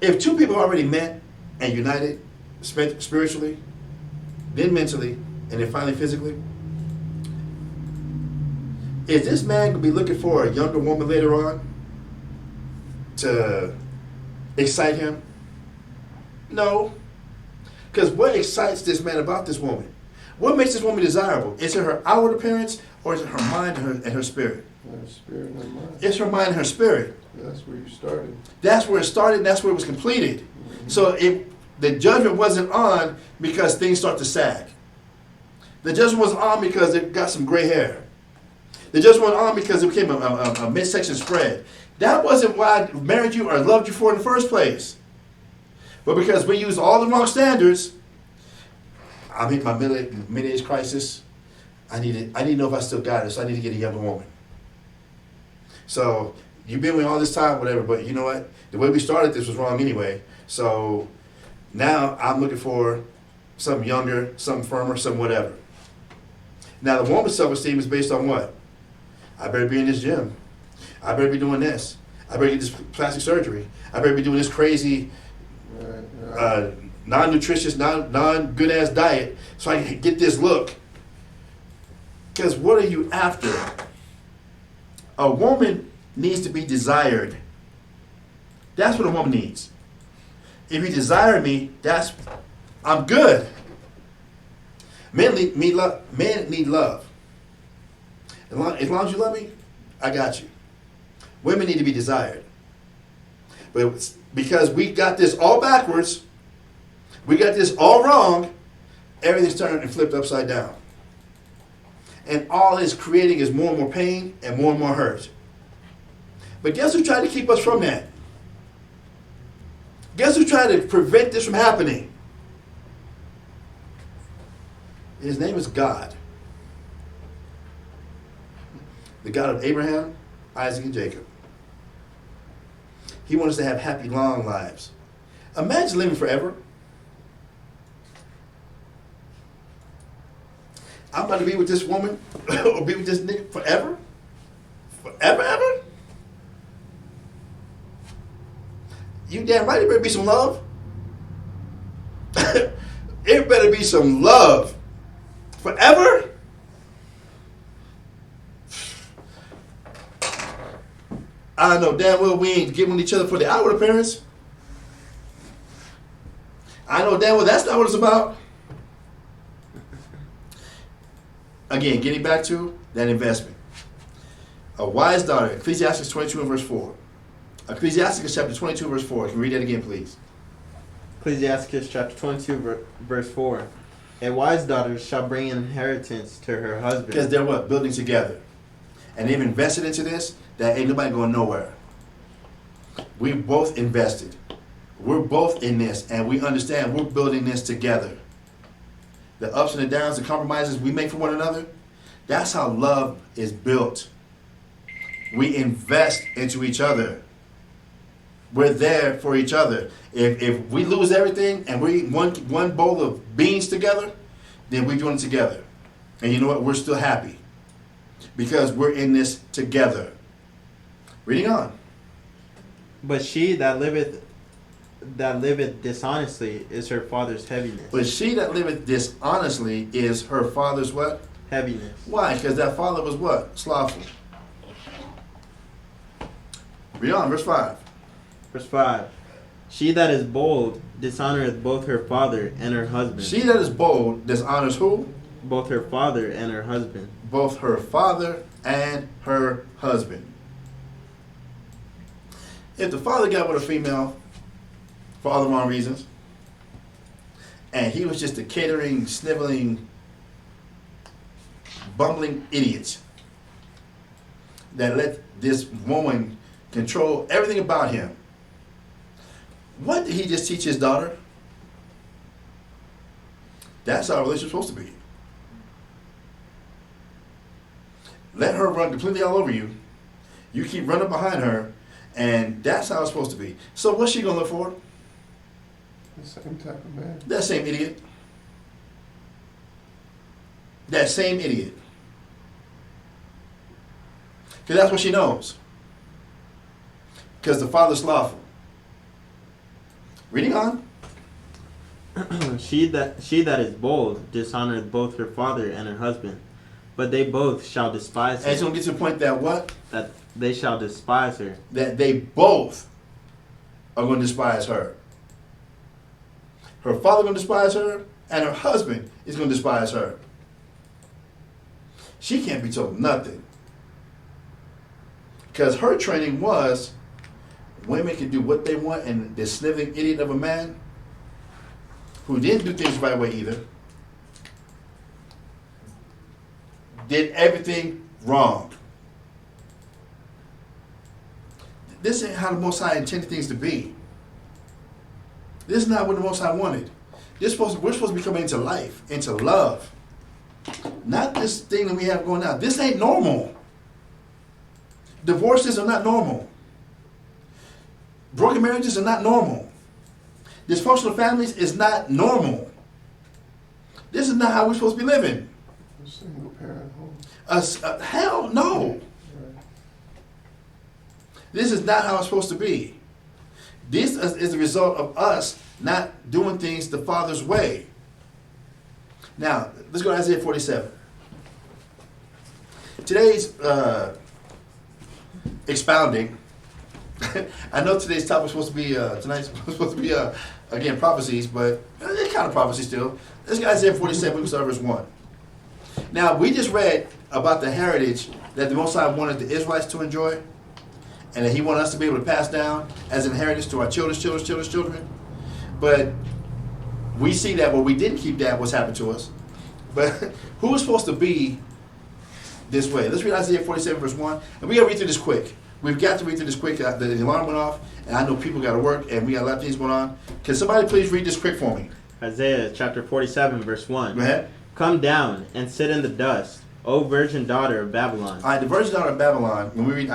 If two people already met and united spiritually, then mentally, and then finally physically, is this man going to be looking for a younger woman later on to excite him? No. Because what excites this man about this woman? What makes this woman desirable? Is it her outward appearance or is it her mind and her spirit? Her spirit and her mind. It's her mind and her spirit. That's where you started. That's where it started, and that's where it was completed. So the judgment wasn't on because things start to sag. The judgment wasn't on because it got some gray hair. The judgment wasn't on because it became a midsection spread. That wasn't why I married you or loved you for in the first place. But because we used all the wrong standards, I'm in my mid-age crisis. I need to know if I still got it, so I need to get a younger woman. So you've been with me all this time, whatever, but you know what? The way we started this was wrong anyway. So now I'm looking for something younger, something firmer, something whatever. Now the woman's self-esteem is based on what? I better be in this gym. I better be doing this. I better get this plastic surgery. I better be doing this crazy, non-nutritious, non-good-ass diet so I can get this look. Because what are you after? A woman needs to be desired. That's what a woman needs. If you desire me, I'm good. Men need love. As long as you love me, I got you. Women need to be desired. But because we got this all backwards, we got this all wrong, everything's turned and flipped upside down. And all it's creating is more and more pain and more hurt. But guess who tried to keep us from that? Guess who tried to prevent this from happening? His name is God. The God of Abraham, Isaac, and Jacob. He wants us to have happy, long lives. Imagine living forever. I'm about to be with this woman or be with this nigga forever? Forever, ever? You damn right, there better be some love. It better be some love. Forever? I know damn well we ain't giving each other for the outward appearance. I know damn well that's not what it's about. Again, getting back to that investment. A wise daughter, Ecclesiastes 22 and verse 4. Ecclesiastes chapter 22 verse 4. Can you read that again, please? Ecclesiastes chapter 22 verse 4. A wise daughter shall bring an inheritance to her husband. Because they're what? Building together. And they've invested into this, that ain't nobody going nowhere. We both invested. We're both in this, and we understand we're building this together. The ups and the downs, the compromises we make for one another, that's how love is built. We invest into each other. We're there for each other. If we lose everything and we eat one bowl of beans together, then we're doing it together. And you know what? We're still happy. Because we're in this together. Reading on. But she that liveth dishonestly is her father's heaviness. But she that liveth dishonestly is her father's what? Heaviness. Why? Because that father was what? Slothful. Read on, verse 5. Verse 5. She that is bold dishonoreth both her father and her husband. She that is bold dishonors who? Both her father and her husband. Both her father and her husband. If the father got with a female for all the wrong reasons, and he was just a catering, sniveling, bumbling idiot that let this woman control everything about him, what did he just teach his daughter? That's how a relationship's supposed to be. Let her run completely all over you. You keep running behind her, and that's how it's supposed to be. So what's she going to look for? The same type of man. That same idiot. That same idiot. Because that's what she knows. Because the father's slothful. Reading on. She that is bold dishonoreth both her father and her husband, but they both shall despise her. And it's going to get to the point that what? That they shall despise her. That they both are going to despise her. Her father going to despise her, and her husband is going to despise her. She can't be told nothing. Because her training was women can do what they want, and this sniveling idiot of a man who didn't do things the right way either did everything wrong. This ain't how the Most High intended things to be. This is not what the Most High wanted. We're supposed to be coming into life, into love. Not this thing that we have going on. This ain't normal. Divorces are not normal. Broken marriages are not normal. Dysfunctional families is not normal. This is not how we're supposed to be living. A single parent home. Hell no. Right. This is not how it's supposed to be. This is the result of us not doing things the Father's way. Now, let's go to Isaiah 47. Today's expounding. I know today's topic is supposed to be again prophecies, but it's kind of prophecy still. Let's go to Isaiah 47. We can start verse 1. Now, we just read about the heritage that the Most High wanted the Israelites to enjoy, and that He wanted us to be able to pass down as an inheritance to our children's children. But we see that what we didn't keep that what's happened to us. But who was supposed to be this way? Let's read Isaiah 47 verse 1. And we got to read through this quick. We've got to read through this quick. The alarm went off, and I know people got to work, and we got a lot of things going on. Can somebody please read this quick for me? Isaiah chapter 47, verse 1. Go ahead. Come down and sit in the dust, O virgin daughter of Babylon. All right, the virgin daughter of Babylon, when we read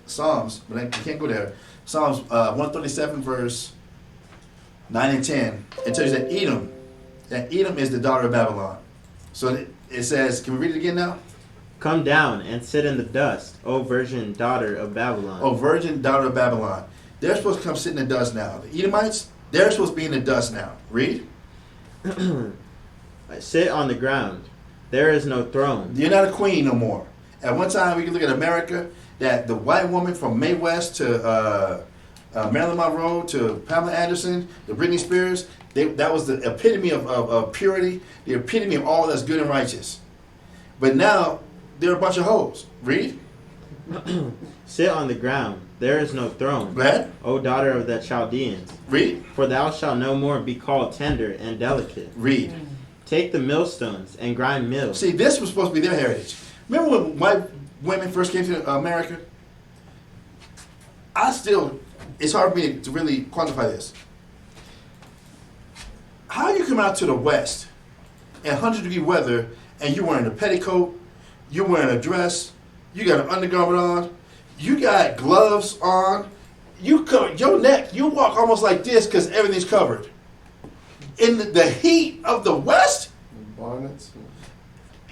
Psalms, but I can't go there. Psalms 137 verse 9 and 10. It tells you that Edom is the daughter of Babylon. So it says, can we read it again now? Come down and sit in the dust, O virgin daughter of Babylon. Oh, virgin daughter of Babylon. They're supposed to come sit in the dust now. The Edomites, they're supposed to be in the dust now. Read. Sit on the ground. There is no throne. You're not a queen no more. At one time, we could look at America, that the white woman from Mae West to Marilyn Monroe to Pamela Anderson, to Britney Spears, that was the epitome of purity, the epitome of all that's good and righteous. But now, they're a bunch of hoes. Read. Sit on the ground. There is no throne. Go ahead. O daughter of the Chaldeans. Read. For thou shalt no more be called tender and delicate. Read. Take the millstones and grind mills. See, this was supposed to be their heritage. Remember when white women first came to America? It's hard for me to really quantify this. How you come out to the West in 100-degree weather and you're wearing a petticoat, you're wearing a dress, you got an undergarment on, you got gloves on, you cover your neck, you walk almost like this because everything's covered. In the heat of the West, Bonnets.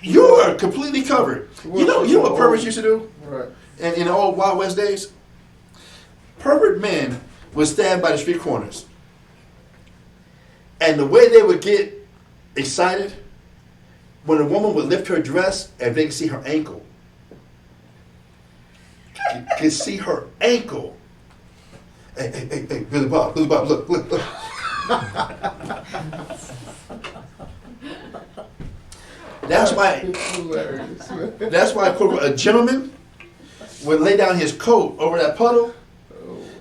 you are completely covered. You know what perverts used to do? Right. And in the old Wild West days? Pervert men would stand by the street corners. And the way they would get excited, when a woman would lift her dress and they could see her ankle. You could see her ankle. Hey, Billy Bob, look. That's why. It's hilarious, man. That's why a gentleman would lay down his coat over that puddle,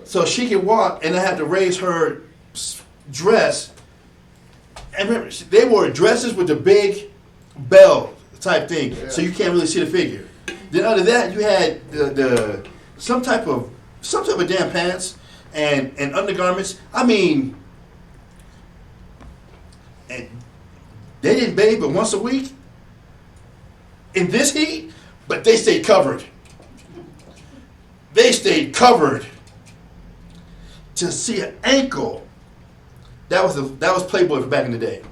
so she could walk and not have to raise her dress. And remember, they wore dresses with the big bell type thing, so you can't really see the figure. Then under that, you had the some type of damn pants and undergarments. I mean, and they didn't bathe but once a week in this heat, but they stayed covered. They stayed covered. To see an ankle, that was Playboy for back in the day.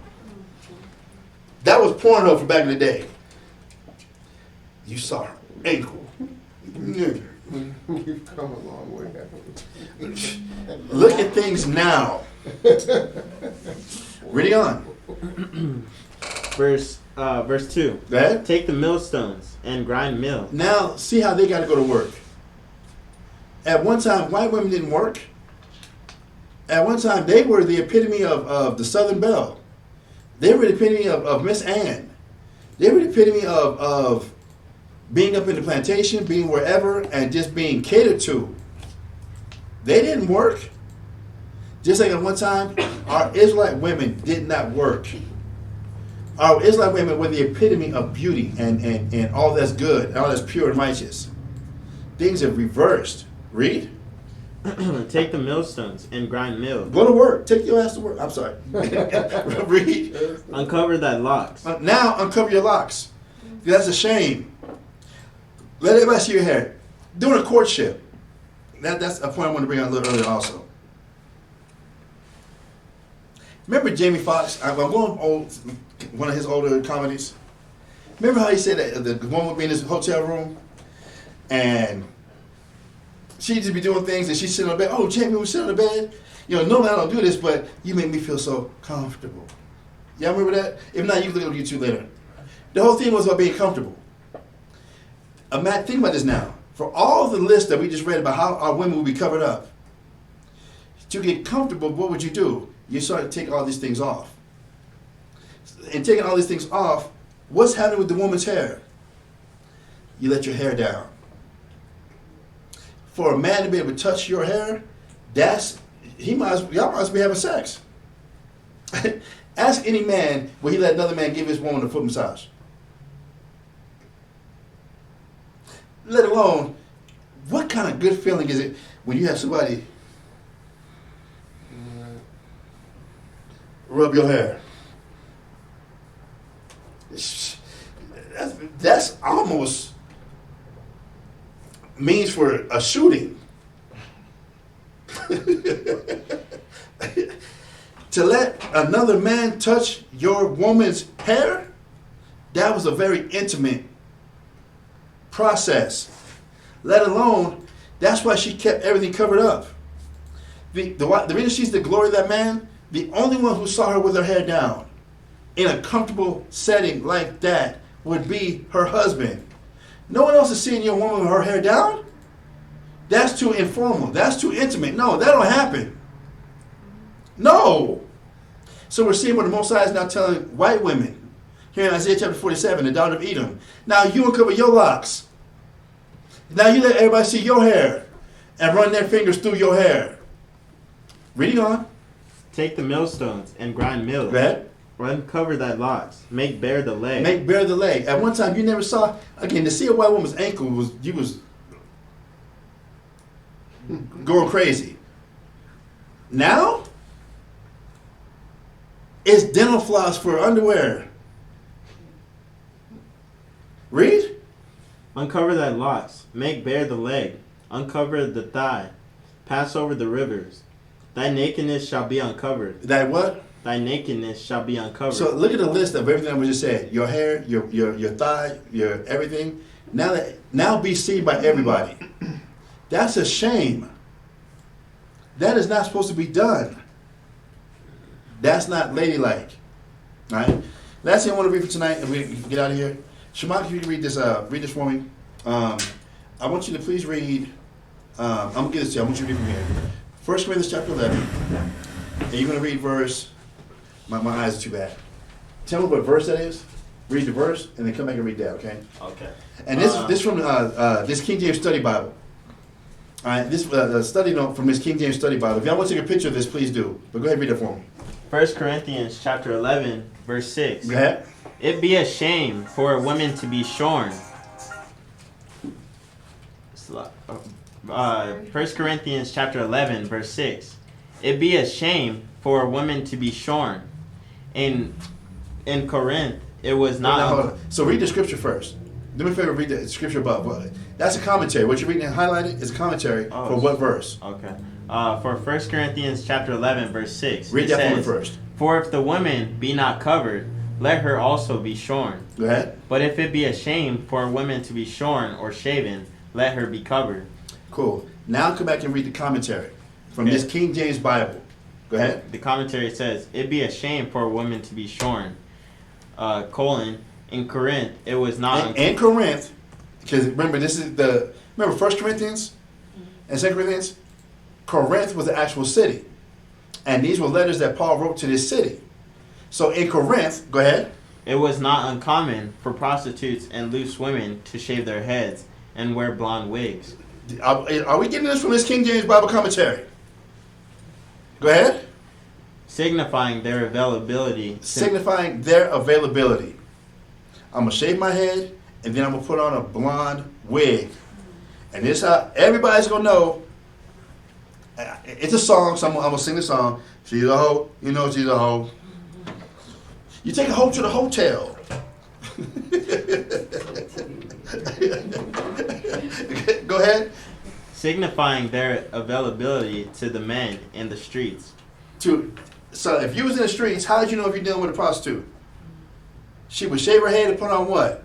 That was Pornhub for back in the day. You saw her ankle. We've come a long way, haven't we? Look at things now. Reading on. Verse 2. Go ahead. Take the millstones and grind mill. Now, see how they got to go to work. At one time, white women didn't work. At one time, they were the epitome of the Southern Belle. They were the epitome of Miss Anne. They were the epitome of being up in the plantation, being wherever, and just being catered to. They didn't work. Just like at one time, our Israelite women did not work. Our Israelite women were the epitome of beauty and all that's good, and all that's pure and righteous. Things have reversed. Read. Take the millstones and grind meal. Go to work. Take your ass to work. I'm sorry. Read. Uncover thy locks. Now uncover your locks. That's a shame. Let everybody see your hair. During a courtship. That's a point I want to bring out a little earlier also. Remember Jamie Foxx? I'm going old, one of his older comedies. Remember how he said that the woman would be in his hotel room and she'd just be doing things and she'd sit on the bed. Oh, Jamie, we sit on the bed. You know, normally I don't do this, but you make me feel so comfortable. Y'all remember that? If not, you can look at YouTube later. The whole thing was about being comfortable. Matt, think about this now. For all the lists that we just read about how our women will be covered up, to get comfortable, what would you do? You start to take all these things off. And taking all these things off, what's happening with the woman's hair? You let your hair down. For a man to be able to touch your hair, y'all might as well be having sex. Ask any man, will he let another man give his woman a foot massage? Let alone, what kind of good feeling is it when you have somebody rub your hair? That's almost means for a shooting. To let another man touch your woman's hair, that was a very intimate process. Let alone, that's why she kept everything covered up. The reason she's the glory of that man, the only one who saw her with her hair down in a comfortable setting like that would be her husband. No one else is seeing your woman with her hair down. That's too informal. That's too intimate. No, that don't happen. No. So we're seeing what the Most High is now telling white women here in Isaiah chapter 47, the daughter of Edom. Now you uncover your locks. Now you let everybody see your hair and run their fingers through your hair. Reading on. Take the millstones and grind meal. Go ahead. Uncover thy locks. Make bare the leg. Make bare the leg. At one time, you never saw, again, to see a white woman's ankle was going crazy. Now, it's dental floss for underwear. Read. Uncover thy locks. Make bare the leg. Uncover the thigh. Pass over the rivers. Thy nakedness shall be uncovered. That what? Thy nakedness shall be uncovered. So look at the list of everything I just said. Your hair, your thigh, your everything. Now be seen by everybody. That's a shame. That is not supposed to be done. That's not ladylike. All right. Last thing I want to read for tonight, and we can get out of here. Shema, if you can read this for me. I want you to please read. I'm gonna give this to you. I want you to read from here. 1 Corinthians chapter 11, and you're gonna read verse. My eyes are too bad. Tell me what verse that is. Read the verse, and then come back and read that. Okay. Okay. And this from this King James Study Bible. All right. This study note from this King James Study Bible. If y'all want to take a picture of this, please do. But go ahead and read it for me. 1 Corinthians chapter 11, verse 6. Go ahead. It be a shame for a woman to be shorn. 1 Corinthians chapter 11, verse 6. It be a shame for a woman to be shorn. In Corinth, it was Now, not. hold on. So read the scripture first. Do me a favor, read the scripture above. That's a commentary. What you're reading and highlighted is a commentary Oh, for what verse? Okay. For 1 Corinthians chapter 11, verse 6. Read it that for me says, first. For if the woman be not covered, let her also be shorn. Go ahead. But if it be a shame for a woman to be shorn or shaven, let her be covered. Cool. Now come back and read the commentary from Okay. this King James Bible. Go ahead. The commentary says, it be a shame for a woman to be shorn. In Corinth, it was not. And Corinth, because remember, remember 1 Corinthians and 2 Corinthians? Corinth was the actual city. And these were letters that Paul wrote to this city. So in Corinth, go ahead. It was not uncommon for prostitutes and loose women to shave their heads and wear blonde wigs, Are we getting this from this King James Bible commentary? Go ahead. signifying their availability. Signifying their availability. I'm going to shave my head, and then I'm going to put on a blonde wig. And this how everybody's going to know. It's a song, so I'm going to sing the song. She's a hoe. You know she's a hoe. You take a hoe to the hotel. Go ahead. Signifying their availability to the men in the streets. So if you was in the streets, how did you know if you're dealing with a prostitute? She would shave her head and put on what?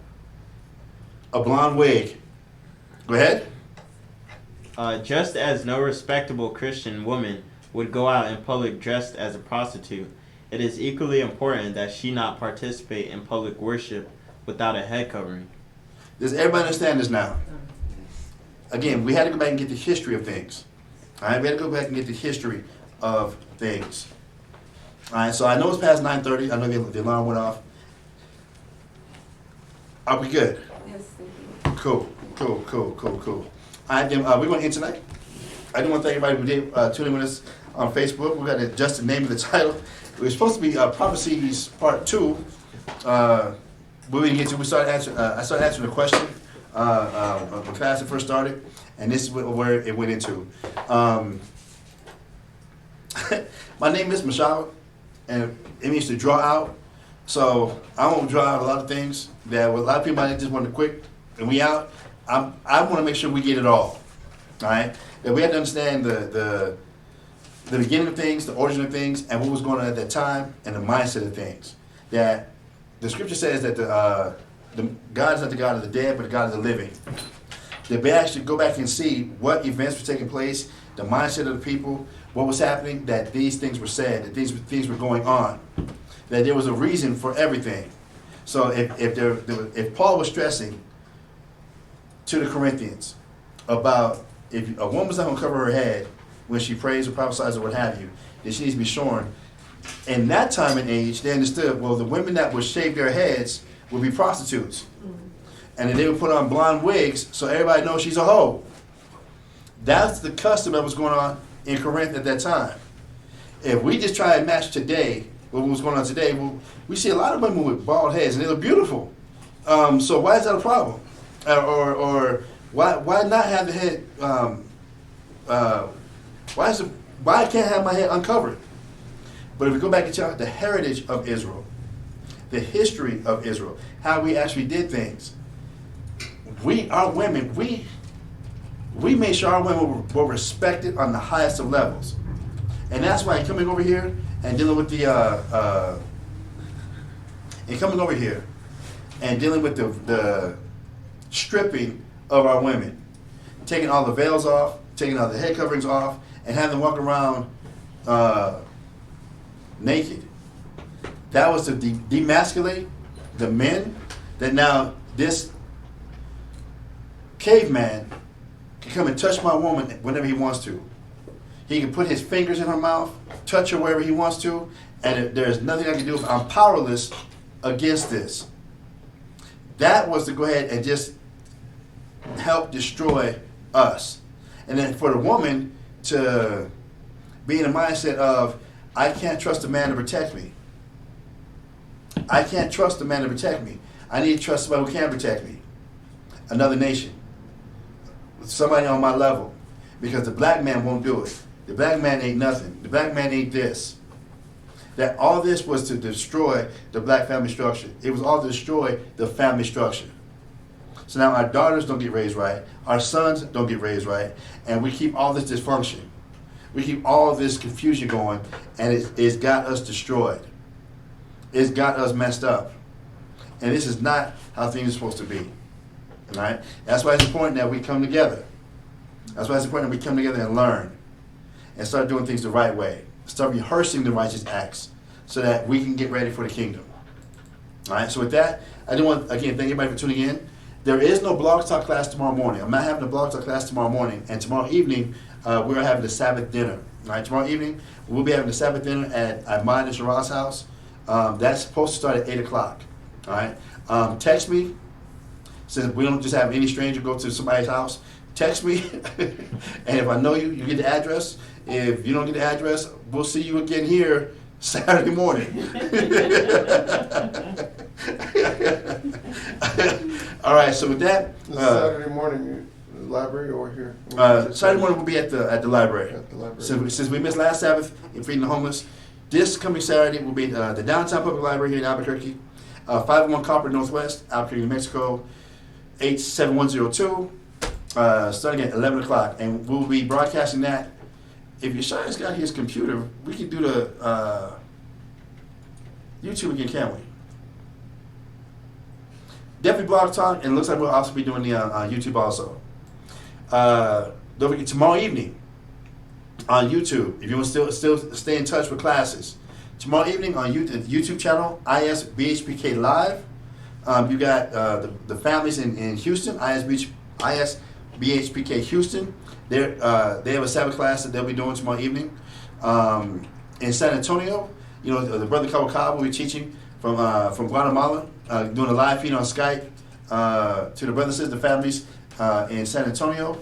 A blonde wig. Go ahead. Just as no respectable Christian woman would go out in public dressed as a prostitute, it is equally important that she not participate in public worship without a head covering. Does everybody understand this now? Again, we had to go back and get the history of things. All right, we had to go back and get the history of things. All right, so I know it's past 9:30. I know the alarm went off. Are we good? Yes, thank you. Cool. All right, then we're going to end tonight. I do want to thank everybody who did tune in with us on Facebook. We're going to adjust the name of the title. It was supposed to be Prophecies Part 2. We didn't get to. I started answering the question when class had first started, and this is where it went into. My name is Mashaba, and it means to draw out. So I won't draw out a lot of things that a lot of people might just want to quick and we out. I want to make sure we get it all. All right, that we have to understand the beginning of things, the origin of things, and what was going on at that time, and the mindset of things. That the scripture says that the God is not the God of the dead, but the God of the living. That we actually go back and see what events were taking place, the mindset of the people, what was happening, that these things were said, that these things were going on, that there was a reason for everything. So if Paul was stressing to the Corinthians about if a woman's not going to cover her head when she prays or prophesies or what have you, then she needs to be shorn. In that time and age, they understood, well, the women that would shave their heads would be prostitutes. And then they would put on blonde wigs so everybody knows she's a hoe. That's the custom that was going on in Corinth at that time. If we just try and match today, what was going on today, we see a lot of women with bald heads, and they look beautiful. So why is that a problem? Or why not have the head? Why I can't have my head uncovered? But if we go back and check out the heritage of Israel, the history of Israel, how we actually did things, our women, we made sure our women were respected on the highest of levels. And that's why coming over here and dealing with the stripping of our women, taking all the veils off, taking all the head coverings off, and having them walk around naked. That was to demasculate the men, that now this caveman can come and touch my woman whenever he wants to. He can put his fingers in her mouth, touch her wherever he wants to, and there's nothing I can do. I'm powerless against this. That was to go ahead and just help destroy us. And then for the woman to be in a mindset of, I can't trust a man to protect me. I can't trust a man to protect me. I need to trust somebody who can protect me. Another nation. Somebody on my level. Because the black man won't do it. The black man ain't nothing. The black man ain't this. That all this was to destroy the black family structure. It was all to destroy the family structure. So now our daughters don't get raised right. Our sons don't get raised right. And we keep all this dysfunction. We keep all this confusion going. And it's got us destroyed. It's got us messed up. And this is not how things are supposed to be. All right? That's why it's important that we come together. That's why it's important that we come together and learn. And start doing things the right way. Start rehearsing the righteous acts so that we can get ready for the kingdom. All right, so with that, I do want, again, thank everybody for tuning in. There is no Blog Talk class tomorrow morning. I'm not having a Blog Talk class tomorrow morning. And tomorrow evening, we're having the Sabbath dinner. All right, tomorrow evening, we'll be having the Sabbath dinner at Ahmad and Shiraz's house. That's supposed to start at 8 o'clock. All right. Text me. Since we don't just have any stranger go to somebody's house, text me. And if I know you, you get the address. If you don't get the address, we'll see you again here Saturday morning. All right. So with that, This Saturday morning, the library or here? Saturday morning we'll be at the library. At the library. Since we missed last Sabbath in feeding the homeless, this coming Saturday will be the downtown public library here in Albuquerque, 501 Copper Northwest, Albuquerque, New Mexico, 87102, starting at 11 o'clock, and we'll be broadcasting that. If Yeshaya's got his computer, we can do the YouTube again, can't we? Definitely Blog Talk, and it looks like we'll also be doing the YouTube also. Don't forget, tomorrow evening on YouTube, if you want to still stay in touch with classes, tomorrow evening on YouTube channel, ISBHPK Live, you got the families in Houston, ISBHPK Houston. They have a Sabbath class that they'll be doing tomorrow evening. In San Antonio, you know, the brother Kawakawa will be teaching from Guatemala, doing a live feed on Skype to the brothers and the families in San Antonio.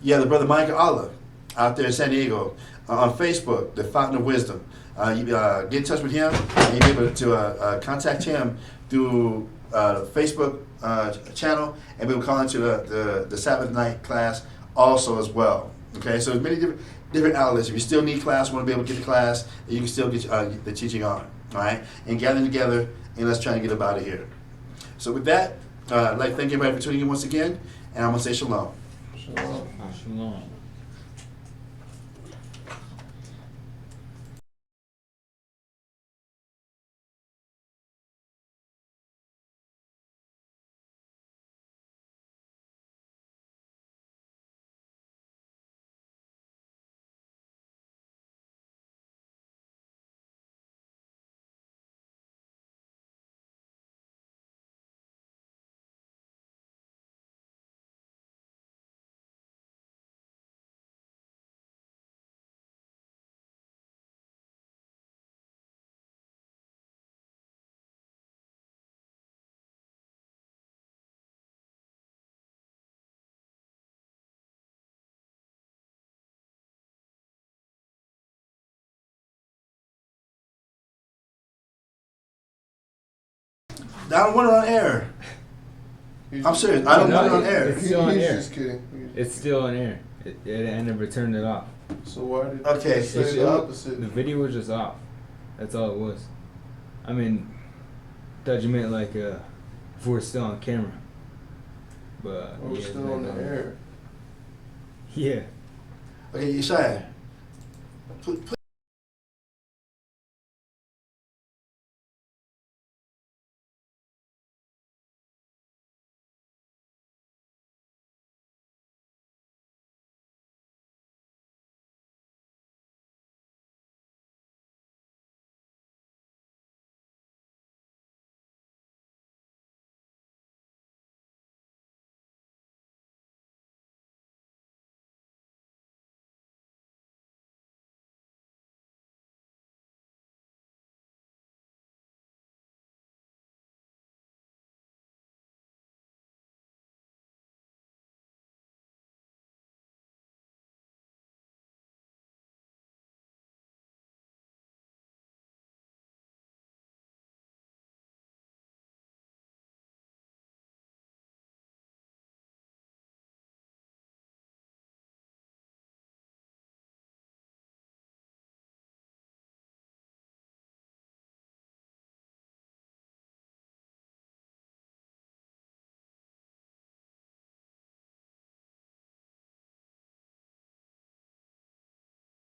You have the brother Micah Allah out there in San Diego. On Facebook, the Fountain of Wisdom. You get in touch with him, and you'll be able to contact him through the Facebook channel, and we'll call into the Sabbath night class also as well. Okay, so there's many different outlets. If you still need class, want to be able to get the class, you can still get the teaching on. All right, and gathering together, and let's try to get up out of here. So with that, I'd like to thank everybody for tuning in once again, and I'm gonna say shalom. Shalom. Shalom. I don't want it on air. I'm serious. I don't want it on air. It's still on He's air. just kidding. It's still on air. I never turned it off. So why did Okay. you say the opposite? The video was just off. That's all it was. I mean, thought you meant like if we're still on camera. But We're yeah, still on the no. air. Yeah. Okay, Yeshaya. Put